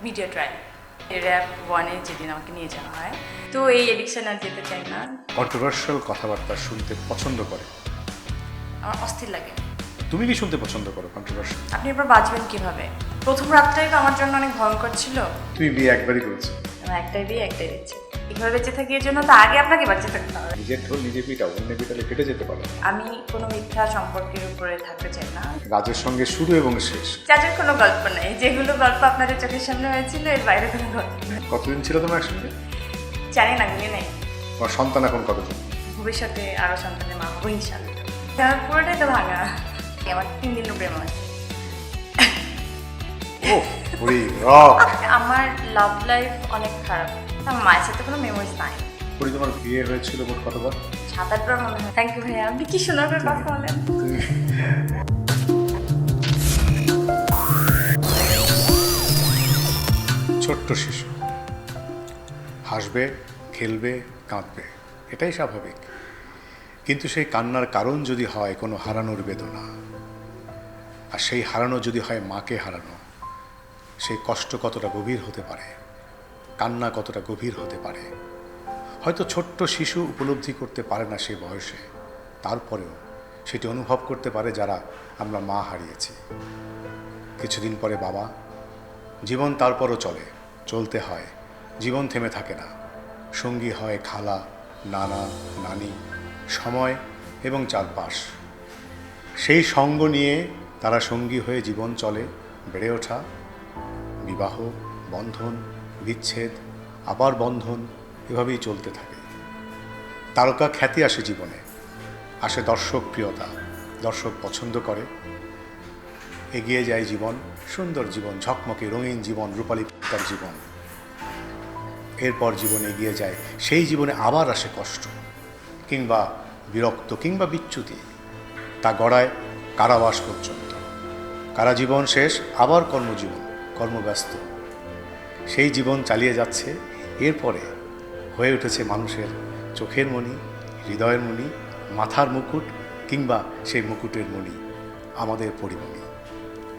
Media trial RAB 1-এ যেদিন আমাকে নিয়ে যাওয়া হয়, তো এই এডিকশন আর যেতে চাই না। কন্ট্রোভার্সিয়াল কথাবার্তা শুনতে পছন্দ করে? আমার অস্থির লাগে। তুমি কি শুনতে পছন্দ করো কন্ট্রোভার্সিয়াল? আপনি এবার বাঁচবেন কিভাবে? প্রথম রাতটাই তো আমার জন্য অনেক ভয়ঙ্কর ছিল। তুমি বিয়ে একবারই করেছো? আমার একটাই বিয়ে, একটাই বেঁচে। এভাবে বেঁচে থাকি এর জন্য তো আগে আপনাকে বাঁচতে থাকতে হবে। নিজের ঢোল নিজে পিটাও, অন্য পিটালে কেটে যেতে পারো। আমি কোনো মিথ্যা সম্পর্কের উপরে থাকতে চাই না। রাজের সঙ্গে শুরু এবং শেষ। যাদের কোনো গল্প নেই, যেগুলো গল্প আপনাদের চোখের সামনে হয়েছিল এর বাইরে কোনো গল্প নেই। কতদিন ছিল তোমার একসঙ্গে? জানি না, গুলিয়ে নেই। তোমার সন্তান এখন কতজন? ভবিষ্যতে আরো সন্তানের মা হবো ইনশাল্লাহ। আমার পুরোটাই তো ভাঙা। আমার 3 দিনের প্রেম আছে। ও পুরি রক। আমার লাভ লাইফ অনেক খারাপ। আমার মায়ের সাথে কোনো মেমোরিজ নাই। পুরি তোমার বিয়ে হয়েছিল মোট কতবার? 7-8 বার মনে হয়। থ্যাংক ইউ ভাইয়া, আপনি কি সুন্দর করে কথা বলেন। ছোট্ট শিশু হাসবে, খেলবে, কাঁদবে, এটাই স্বাভাবিক। কিন্তু সেই কান্নার কারণ যদি হয় কোনো হারানোর বেদনা, আর সেই হারানো যদি হয় মাকে হারানো, সেই কষ্ট কতটা গভীর হতে পারে, কান্না কতটা গভীর হতে পারে, হয়তো ছোট্ট শিশু উপলব্ধি করতে পারে না সেই বয়সে। তারপরেও সেটি অনুভব করতে পারে যারা আমরা মা হারিয়েছি। কিছুদিন পরে বাবা, জীবন তারপরও চলতে হয়, জীবন থেমে থাকে না। সঙ্গী হয় খালা, নানা, নানি, সময় এবং চারপাশ। সেই সঙ্গ নিয়ে তারা সঙ্গী হয়ে জীবন চলে, বেড়ে ওঠা, বিবাহ, বন্ধন, বিচ্ছেদ, আবার বন্ধন, এভাবেই চলতে থাকে। তারকা খ্যাতি আসে জীবনে, আসে দর্শক প্রিয়তা, দর্শক পছন্দ করে, এগিয়ে যায় জীবন, সুন্দর জীবন, ঝকমকে রঙিন জীবন, রূপালী তার জীবন। এরপর জীবন এগিয়ে যায়, সেই জীবনে আবার আসে কষ্ট কিংবা বিরক্ত কিংবা বিচ্যুতি, তা গড়ায় কারাবাস পর্যন্ত। কারা জীবন শেষ, আবার কর্মজীবন, কর্মব্যস্ত, সেই জীবন চালিয়ে যাচ্ছে। এরপরে হয়ে উঠেছে মানুষের চোখের মণি, হৃদয়ের মণি, মাথার মুকুট কিংবা সেই মুকুটের মণি, আমাদের পরিমণি।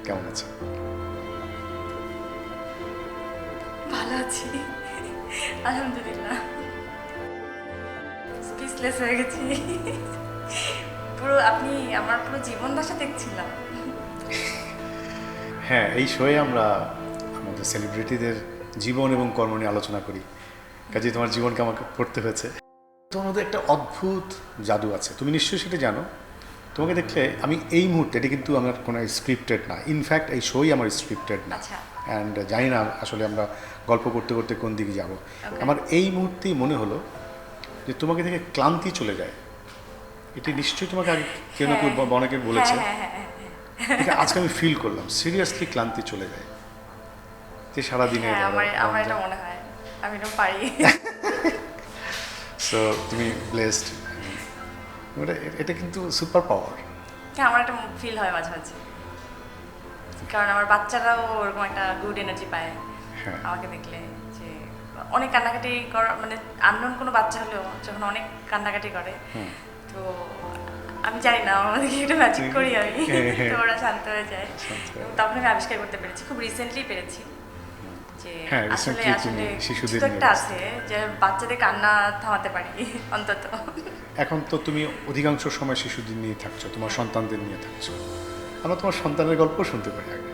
কেমন আছে? ভালো আছি, আলহামদুলিল্লাহ। স্পিচলেস হয়ে গেছি। পুরো আপনি আমার পুরো জীবন দশা দেখছিলাম। হ্যাঁ, এই শোয়ে আমরা আমাদের সেলিব্রিটিদের জীবন এবং কর্ম নিয়ে আলোচনা করি। কাজে তোমার জীবনকে আমাকে পড়তে হয়েছে। তোমার মধ্যে একটা অদ্ভুত জাদু আছে, তুমি নিশ্চয়ই সেটা জানো। তোমাকে দেখলে আমি এই মুহূর্তে, এটা কিন্তু আমার কোনো স্ক্রিপ্টেড না, ইনফ্যাক্ট এই শোই আমার স্ক্রিপ্টেড না। আচ্ছা। অ্যান্ড জানি না আসলে আমরা গল্প করতে করতে কোন দিকে যাব। আমার এই মুহূর্তেই মনে হলো যে তোমাকে দেখে ক্লান্তি চলে যায়। এটি নিশ্চয়ই তোমাকে আগে কেউ না কেউ অনেকে বলেছে। এটা আজকে আমি ফিল করলাম, সিরিয়াসলি ক্লান্তি চলে যায় যে সারাদিনে। আমার এটা মনে হয়, আমি এটা পারি। সো তুমি ব্লেসড। এটা কিন্তু সুপার পাওয়ার। হ্যাঁ, আমার একটা ফিল হয় মাঝে মাঝে, কারণ আমার বাচ্চারাও ওরকম একটা গুড এনার্জি পায় আমাকে দেখলে। যে অনেক কান্নাকাটি করা, মানে আননোন কোনো বাচ্চা হলেও যখন অনেক কান্নাকাটি করে, তো আমি জানি না, আমাদেরকে একটু ম্যাজিক করি আমি, তো ওরা শান্ত হয়ে যায়। তখন আমি আবিষ্কার করতে পেরেছি, খুব রিসেন্টলি পেরেছি যে আসলে আসলে কিছু একটা আছে যে বাচ্চাদের কান্না থামাতে পারি অন্তত। এখন তো তুমি অধিকাংশ সময় শিশুদের নিয়ে থাকছো, তোমার সন্তানদের নিয়ে থাকছো। আমরা তোমার সন্তানের গল্প শুনতে পারি আগে।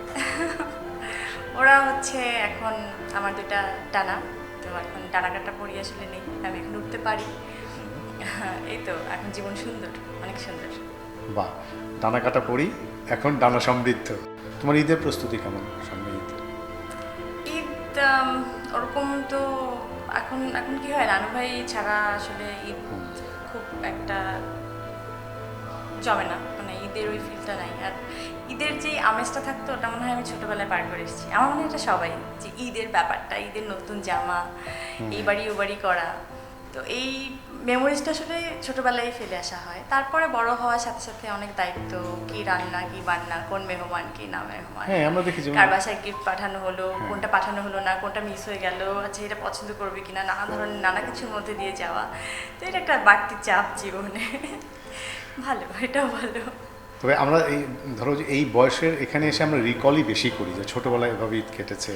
ওরা হচ্ছে এখন আমার 2টা ডানা, তো এখন ডানা কাটা পড়ি আসলে নেই, আমি এখন উঠতে পারি। এই তো এখন জীবন সুন্দর, অনেক সুন্দর। বাহ, ডানা কাটা পড়ি, এখন ডানা সমৃদ্ধ। তোমার ঈদের প্রস্তুতি কেমন? সামনে ঈদ। ঈদ ওরকম তো এখন এখন কি হয়, নানু ভাই ছাড়া আসলে ঈদ খুব একটা জমে না, মানে ঈদের ওই ফিলটা নাই। আর ঈদের যে আমেজটা থাকতো ওটা মনে হয় আমি ছোটোবেলায় পার করে এসেছি। আমার মনে হয় এটা সবাই, যে ঈদের ব্যাপারটা, ঈদের নতুন জামা, এই বাড়ি ও বাড়ি করা, তো এই মেমোরিজটা আসলে ছোটোবেলায় ফেলে আসা হয়। তারপরে বড় হওয়ার সাথে সাথে অনেক দায়িত্ব, কি রান্না, কি বান্না, কোন মেহমান, কি না মেহমান, আমরা দেখি কার বাসায় গিফট পাঠানো হলো, কোনটা পাঠানো হলো না, কোনটা মিস হয়ে গেল, আচ্ছা এটা পছন্দ করবে কিনা, নানা ধরনের নানা কিছুর মধ্যে দিয়ে যাওয়া। তো এটা একটা বাড়তি চাপ জীবনে। ভালো, এটাও ভালো। তবে আমরা এই ধরো যে এই বয়সের এখানে এসে আমরা রিকলই বেশি করি যে ছোটোবেলায় এভাবে ঈদ কেটেছে।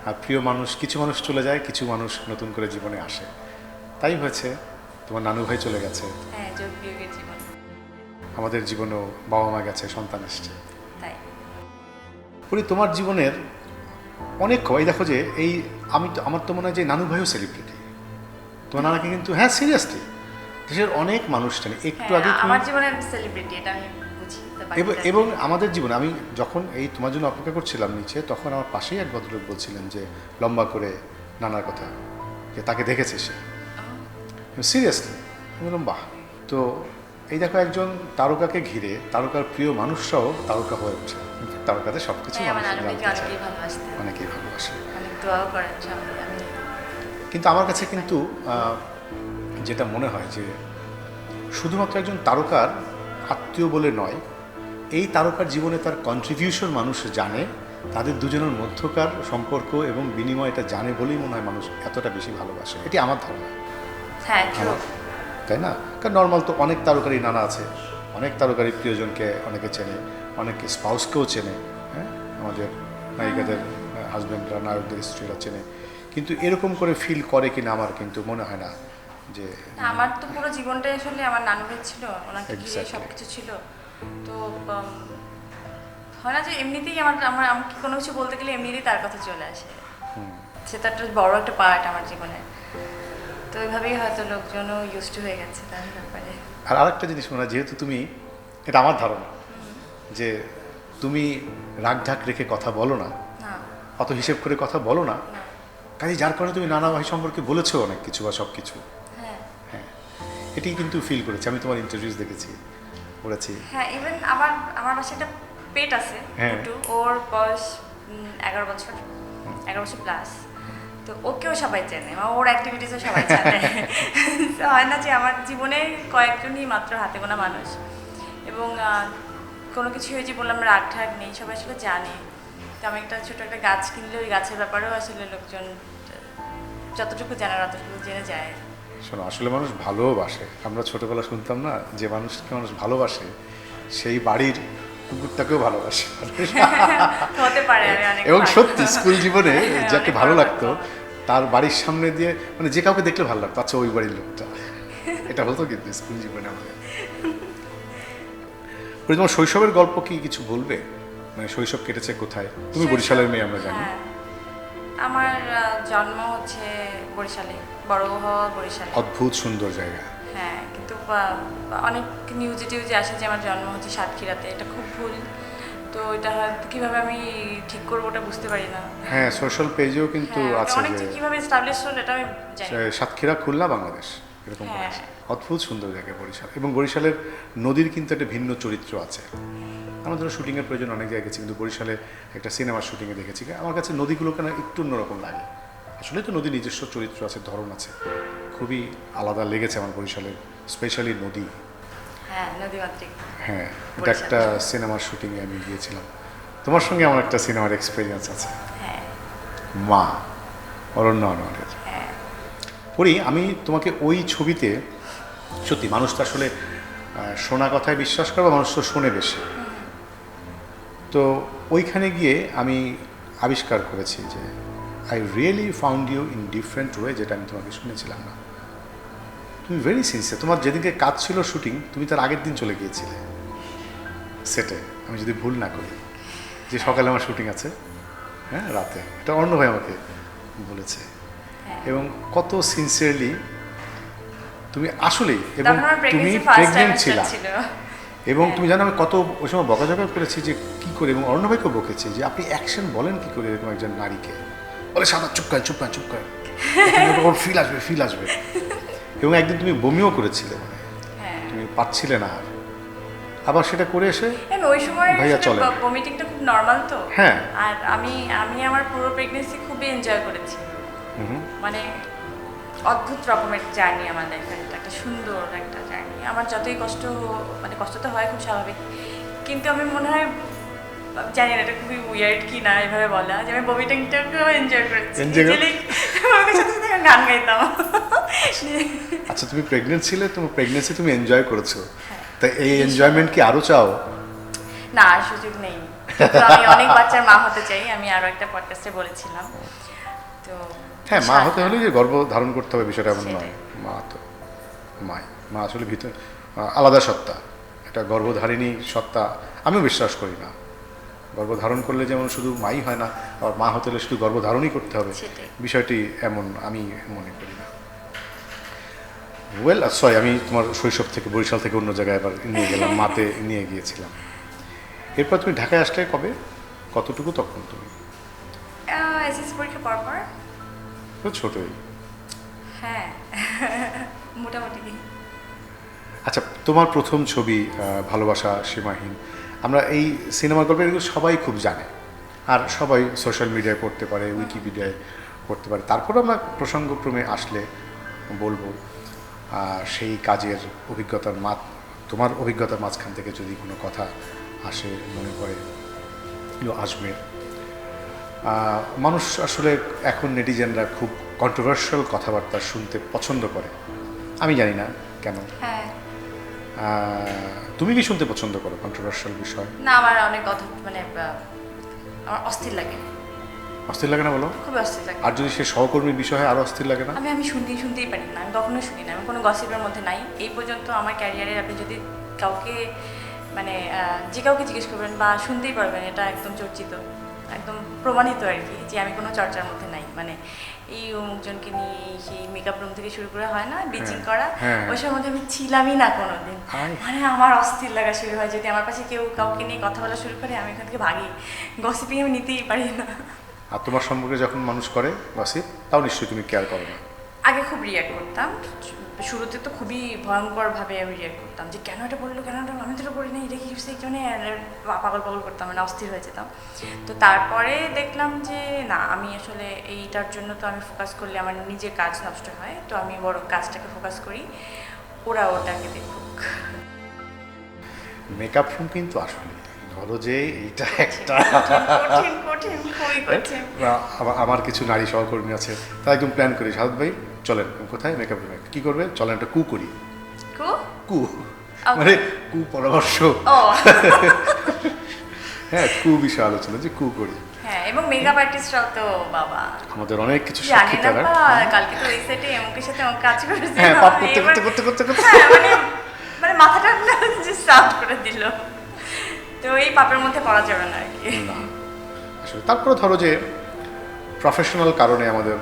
আর প্রিয় মানুষ, কিছু মানুষ চলে যায়, কিছু মানুষ নতুন করে জীবনে আসে। তাই হয়েছে, তোমার নানু ভাই চলে গেছে, হ্যাঁ, যোগ বিয়োগের জীবন। আমাদের জীবনেও বাবা মা গেছে, সন্তান এসছে। তাই পরি তোমার জীবনের অনেক এই দেখো যে এই আমার তো মনে হয় যে নানু ভাইও সেলিব্রিটি। তোমার নানাকে কিন্তু, হ্যাঁ সিরিয়াসলি, দেশের অনেক মানুষ জানে। একটু হ্যাঁ, আগে আমার জীবনের সেলিব্রিটি, এটা আমি বুঝি। তো বাকিটা- এবং আমাদের জীবনে আমি যখন এই তোমার জন্য অপেক্ষা করছিলাম নিচে, তখন আমার পাশেই এক ভদ্রলোক বলছিলেন যে লম্বা করে নানার কথা, যে তাকে দেখেছে সে। সিরিয়াসলি আমি বললাম বাহ। তো এই দেখো একজন তারকাকে ঘিরে তারকার প্রিয় মানুষরাও তারকা হয়ে ওঠে। তারকাতে সব কিছু হ্যাঁ, আমার মানুষ নানু ভাইকে জানতে চায়, অনেকেই ভালোবাসতেন, অনেকেই ভালোবাসে। অনেক দোয়াও করেন সবাই। আমি কিন্তু আমার কাছে কিন্তু যেটা মনে হয় যে শুধুমাত্র একজন তারকার আত্মীয় বলে নয়, এই তারকার জীবনে তার কন্ট্রিবিউশন মানুষ জানে, তাদের দুজনের মধ্যকার সম্পর্ক এবং বিনিময় এটা জানে বলেই মনে হয় মানুষ এতটা বেশি ভালোবাসে। এটি আমার ধারণা, হ্যাঁ, true। তাই না? কারণ নর্মাল তো অনেক তারকারই নানা আছে, অনেক তারকারই প্রিয়জনকে অনেকে চেনে, অনেকে স্পাউসকেও চেনে, হ্যাঁ, আমাদের নায়িকাদের হাজব্যান্ডরা, নায়কদের স্ত্রীরা চেনে। কিন্তু এরকম করে ফিল করে কিনা আমার কিন্তু মনে হয় না যে না, আমার তো পুরো জীবনটাই আসলে আমার নানু ভাই ছিল, ওনাকে ঘিরে Exactly. সব কিছু ছিল। তো হয় না যে এমনিতেই আমার আমার আমাকে কোনো কিছু বলতে গেলে এমনিতেই তার কথা চলে আসে। সেটা একটা বড় একটা পার্ট আমার জীবনে। তো ওইভাবেই হয়তো লোকজনও ইউজ টু হয়ে গেছে তার ব্যাপারে। আর আরেকটা জিনিস মনে হয়, যেহেতু তুমি, এটা আমার ধারণা যে তুমি রাগঢাক রেখে কথা বলো না, না, অত হিসেব করে কথা বলো না, না, কাজে যার কারণে তুমি নানা ভাই সম্পর্কে বলেছো অনেক কিছু বা সব কিছু। হ্যাঁ, হ্যাঁ, এটি কিন্তু ফিল করেছি, আমি তোমার ইন্টারভিউস দেখেছি, পড়েছি। হ্যাঁ। ইভেন আমার বাসায় একটা পেট আছে, হ্যাঁ। টুটু। ওর বয়স 11 বছর, 11 বছর প্লাস। তো ওকেও সবাই চেনে, ওর অ্যাক্টিভিটিসও সবাই জানে। তো হয় না যে আমার জীবনে কয়েকজনই মাত্র হাতে গোনা মানুষ, এবং কোনো কিছু হয়েছে বললাম রাগ ঠাগ নেই, সবাই আসলে জানে। তো আমি একটা ছোটো একটা গাছ কিনলে ওই গাছের ব্যাপারেও আসলে লোকজন যতটুকু জানার অতটুকু জেনে যায়। শোনো, আসলে মানুষ ভালোবাসে। আমরা ছোটবেলা শুনতাম না, যে মানুষকে মানুষ ভালোবাসে সেই বাড়ির কুকুরটাকেও ভালোবাসে। হতে পারে, আমি অনেক এবং ভালো। সত্যি স্কুল জীবনে হ্যাঁ, যাকে অনেক ভালো ভালো লাগতো তার বাড়ির সামনে দিয়ে, মানে যে কাউকে দেখলে ভালো লাগতো, আচ্ছা ওই বাড়ির লোকটা। এটা হতো কিন্তু স্কুল জীবনে আমাদের। তোমার শৈশবের গল্প কি কিছু বলবে? মানে শৈশব কেটেছে কোথায়? তুমি বরিশালের মেয়ে, আমরা জানি। হ্যাঁ, আমার জন্ম হচ্ছে বরিশালে, বড় হওয়া বরিশালে। অদ্ভুত সুন্দর জায়গা। হ্যাঁ, কিন্তু অনেক নিউজে টিউজে আসে যে আমার জন্ম হচ্ছে সাতক্ষীরাতে। এটা খুব ভুল। তো এটা হয়তো কীভাবে আমি ঠিক করবো ওটা বুঝতে পারি না। হ্যাঁ, সোশ্যাল পেজেও কিন্তু হ্যাঁ, আছে অনেক যে কীভাবে এস্টাবলিশ হলো এটা আমি জানি না। সাতক্ষীরা, খুলনা, বাংলাদেশ, এরকম করে হ্যাঁ। আছে। অদ্ভুত সুন্দর জায়গা বরিশাল। এবং বরিশালের নদীর কিন্তু একটা ভিন্ন চরিত্র আছে। আমাদের শুটিংয়ের প্রয়োজন অনেক জায়গায় গেছি, কিন্তু বরিশালে একটা সিনেমার শুটিংয়ে দেখেছি, আমার কাছে নদীগুলো কেন একটু অন্যরকম লাগে। আসলে তো নদীর নিজস্ব চরিত্র আছে, ধরন আছে, খুবই আলাদা লেগেছে আমার বরিশালের, স্পেশালি নদী। হ্যাঁ, নদীমাতৃক। হ্যাঁ, এটা একটা সিনেমার শুটিংয়ে আমি গিয়েছিলাম। তোমার সঙ্গে আমার একটা সিনেমার এক্সপিরিয়েন্স আছে, হ্যাঁ, মা, অরণ্য আনোয়ারের। হ্যাঁ, পড়ি আমি তোমাকে ওই ছবিতে, সত্যি মানুষ তো আসলে শোনা কথায় বিশ্বাস করে, বা মানুষ তো শোনে বেশি। তো ওইখানে গিয়ে আমি আবিষ্কার করেছি যে I really found you in different way, যেটা আমি তোমাকে শুনেছিলাম না। তুমি ভেরি সিনসিয়ার। তোমার যেদিনকে কাজ ছিল শুটিং, তুমি তার আগের দিন চলে গিয়েছিলে সেটে, আমি যদি ভুল না করি, যে সকালে আমার শুটিং আছে, হ্যাঁ রাতে। এটা অন্য ভাই আমাকে বলেছে। হ্যাঁ। এবং কত সিনসিয়ারলি তুমি আসলেই, এবং তখন আমার তুমি প্রেগন্যান্সি ফার্স্ট প্রেগনেন্ট টাইম ছিল, ছিল। এবং তুমি জানো আমি কত ওই সময় বকাঝকা করেছি যে কী করে, এবং অর্ণভাইকেও বকেছি যে আপনি অ্যাকশন বলেন কী করে এরকম একজন নারীকে, বলে সাদা চুপ করেন চুপ করেন চুপ করেন, ওর ফিল আসবে ফিল আসবে। এবং একদিন তুমি বমিও করেছিলে, মানে হ্যাঁ, তুমি পাচ্ছিলে না আর, আবার সেটা করে এসে আমি ওই সময় ভাইয়া চলে। ভমিটিংটা খুব নর্মাল তো। হ্যাঁ। আর আমি আমার পুরো প্রেগনেন্সি খুবই এনজয় করেছি। মানে অদ্ভুত রকমের জার্নি আমার লাইফের, একটা সুন্দর একটা জার্নি। আমার যতই কষ্ট মানে কষ্ট তো হয়, খুব স্বাভাবিক, কিন্তু আমি মনে হয় জানি না এটা খুবই উইয়ার্ড কি না এভাবে বলা, যে আমি ভমিটিংটাকেও এনজয় করেছি। আমার সাথে সাথে গান গাইতাম। আচ্ছা, তুমি প্রেগনেন্ট ছিলে, তোমার প্রেগনেন্সি তুমি এনজয় করেছো, তাই এই এনজয়মেন্ট কি আরো চাও? না, আর সুযোগ নেই। তো আমি অনেক বাচ্চার মা হতে চাই, আমি আরো একটা পডকাস্টে বলেছিলাম। তো হ্যাঁ, মা হতে হলে যে গর্ভ ধারণ করতে হবে বিষয়টা এমন নয়। সেটাই। মা আসলে ভিতর আলাদা সত্তা, এটা গর্ভধারিণী সত্তা আমিও বিশ্বাস করি না। গর্ভধারণ করলে যেমন শুধু মাই হয় না, আবার মা হতে হলে শুধু গর্ভধারণই করতে হবে, সেটাই। বিষয়টি এমন আমি মনে করি না। ওয়েল সরি, আমি তোমার শৈশব থেকে বরিশাল থেকে অন্য জায়গায় আবার নিয়ে গেলাম, মাতে নিয়ে গিয়েছিলাম। এরপর তুমি ঢাকায় আসলে কবে, কতটুকু তখন তুমি? এসএসসি পরীক্ষা পর পর। তো ছোটই। হ্যাঁ মোটামুটি। আচ্ছা, তোমার প্রথম ছবি ভালোবাসা সীমাহীন, আমরা এই সিনেমার গল্প এগুলো সবাই খুব জানে, আর সবাই সোশ্যাল মিডিয়ায় পড়তে পারে, উইকিপিডিয়ায় পড়তে পারে। তারপর আমরা প্রসঙ্গক্রমে আসলে বলবো সেই কাজের অভিজ্ঞতার তোমার অভিজ্ঞতার মাঝখান থেকে যদি কোনো কথা আসে, মনে করে আসবে। মানুষ আসলে এখন নেটিজেনরা খুব কন্ট্রোভার্সিয়াল কথাবার্তা শুনতে পছন্দ করে, আমি জানি না কেন। হ্যাঁ, তুমি কি শুনতে পছন্দ করো কন্ট্রোভার্সিয়াল বিষয়? না আমার অনেক মানে আমার অস্থির লাগে। অস্থির লাগে না বলো? খুবই অস্থির লাগে। আর যদি সে সহকর্মীর বিষয়ে আরো অস্থির লাগে না? আমি শুনতেই পারি না, আমি কখনোই শুনি না, আমি কোনো গসিপের মধ্যে নাই এই পর্যন্ত আমার ক্যারিয়ারের। আপনি যদি কাউকে মানে যে কাউকে জিজ্ঞেস করবেন বা শুনতেই পারবেন, এটা একদম চর্চিত, একদম প্রমাণিত আর কি, যে আমি কোনো চর্চার মধ্যে নাই। মানে এই অমুকজনকে নিয়ে সেই মেকআপ রুম থেকে শুরু করে হয় না বিচিং করা, ওইসব মধ্যে আমি ছিলামই না কোনোদিন। মানে আমার অস্থির লাগা শুরু হয় যদি আমার পাশে কেউ কাউকে নিয়ে কথা বলা শুরু করে, আমি এখান থেকে ভাগি। গসিপিং আমি নিতেই পারি না। আর তোমার সম্পর্কে যখন মানুষ করে গসিপ, তাও নিশ্চয়ই তুমি কেয়ার করো না? আগে খুব রিয়াক্ট করতাম, শুরুতে তো খুবই ভয়ঙ্করভাবে আমি রিয়াক্ট করতাম, যে কেন এটা বললো, কেন এটা, আমি তো এটা করি না, এটা কি মানে পাগল পাগল করতাম, মানে অস্থির হয়ে যেতাম। তো তারপরে দেখলাম যে না, আমি আসলে এইটার জন্য তো আমি ফোকাস করলে আমার নিজের কাজ নষ্ট হয়, তো আমি বড় কাজটাকে ফোকাস করি, ওরা ওটাকে দেখুক। মেকআপ রুম কিন্তু আসলে ধরো যে এইটা একটা কঠিন কঠিন, খুবই কঠিন। আমার কিছু নারী সহকর্মী আছে, তারা একদম প্ল্যান করি, সাহাদ ভাই চলেন কোথায় মেকআপ রুমে, কি করবে, চলেন একটা কু করি। কু মানে কু পরামর্শ। হ্যাঁ, কু বিষয় আলোচনা, যে কু করি। হ্যাঁ, এবং মেকআপ আর্টিস্টরাও তো বাবা আমাদের অনেক কিছু জানি সাক্ষী না, তারা। কালকে তো এই সেটে এমকের সাথে আমার কাজ করেছে। হ্যাঁ, পাপ করতে করতে করতে করতে করতে হ্যাঁ, মানে মাথাটা যে সাউন্ড করে দিল, তো এই পাপের মধ্যে পড়া যাবে না আর কি। না আসলে তারপরে ধরো যে প্রফেশনাল কারণে আমাদের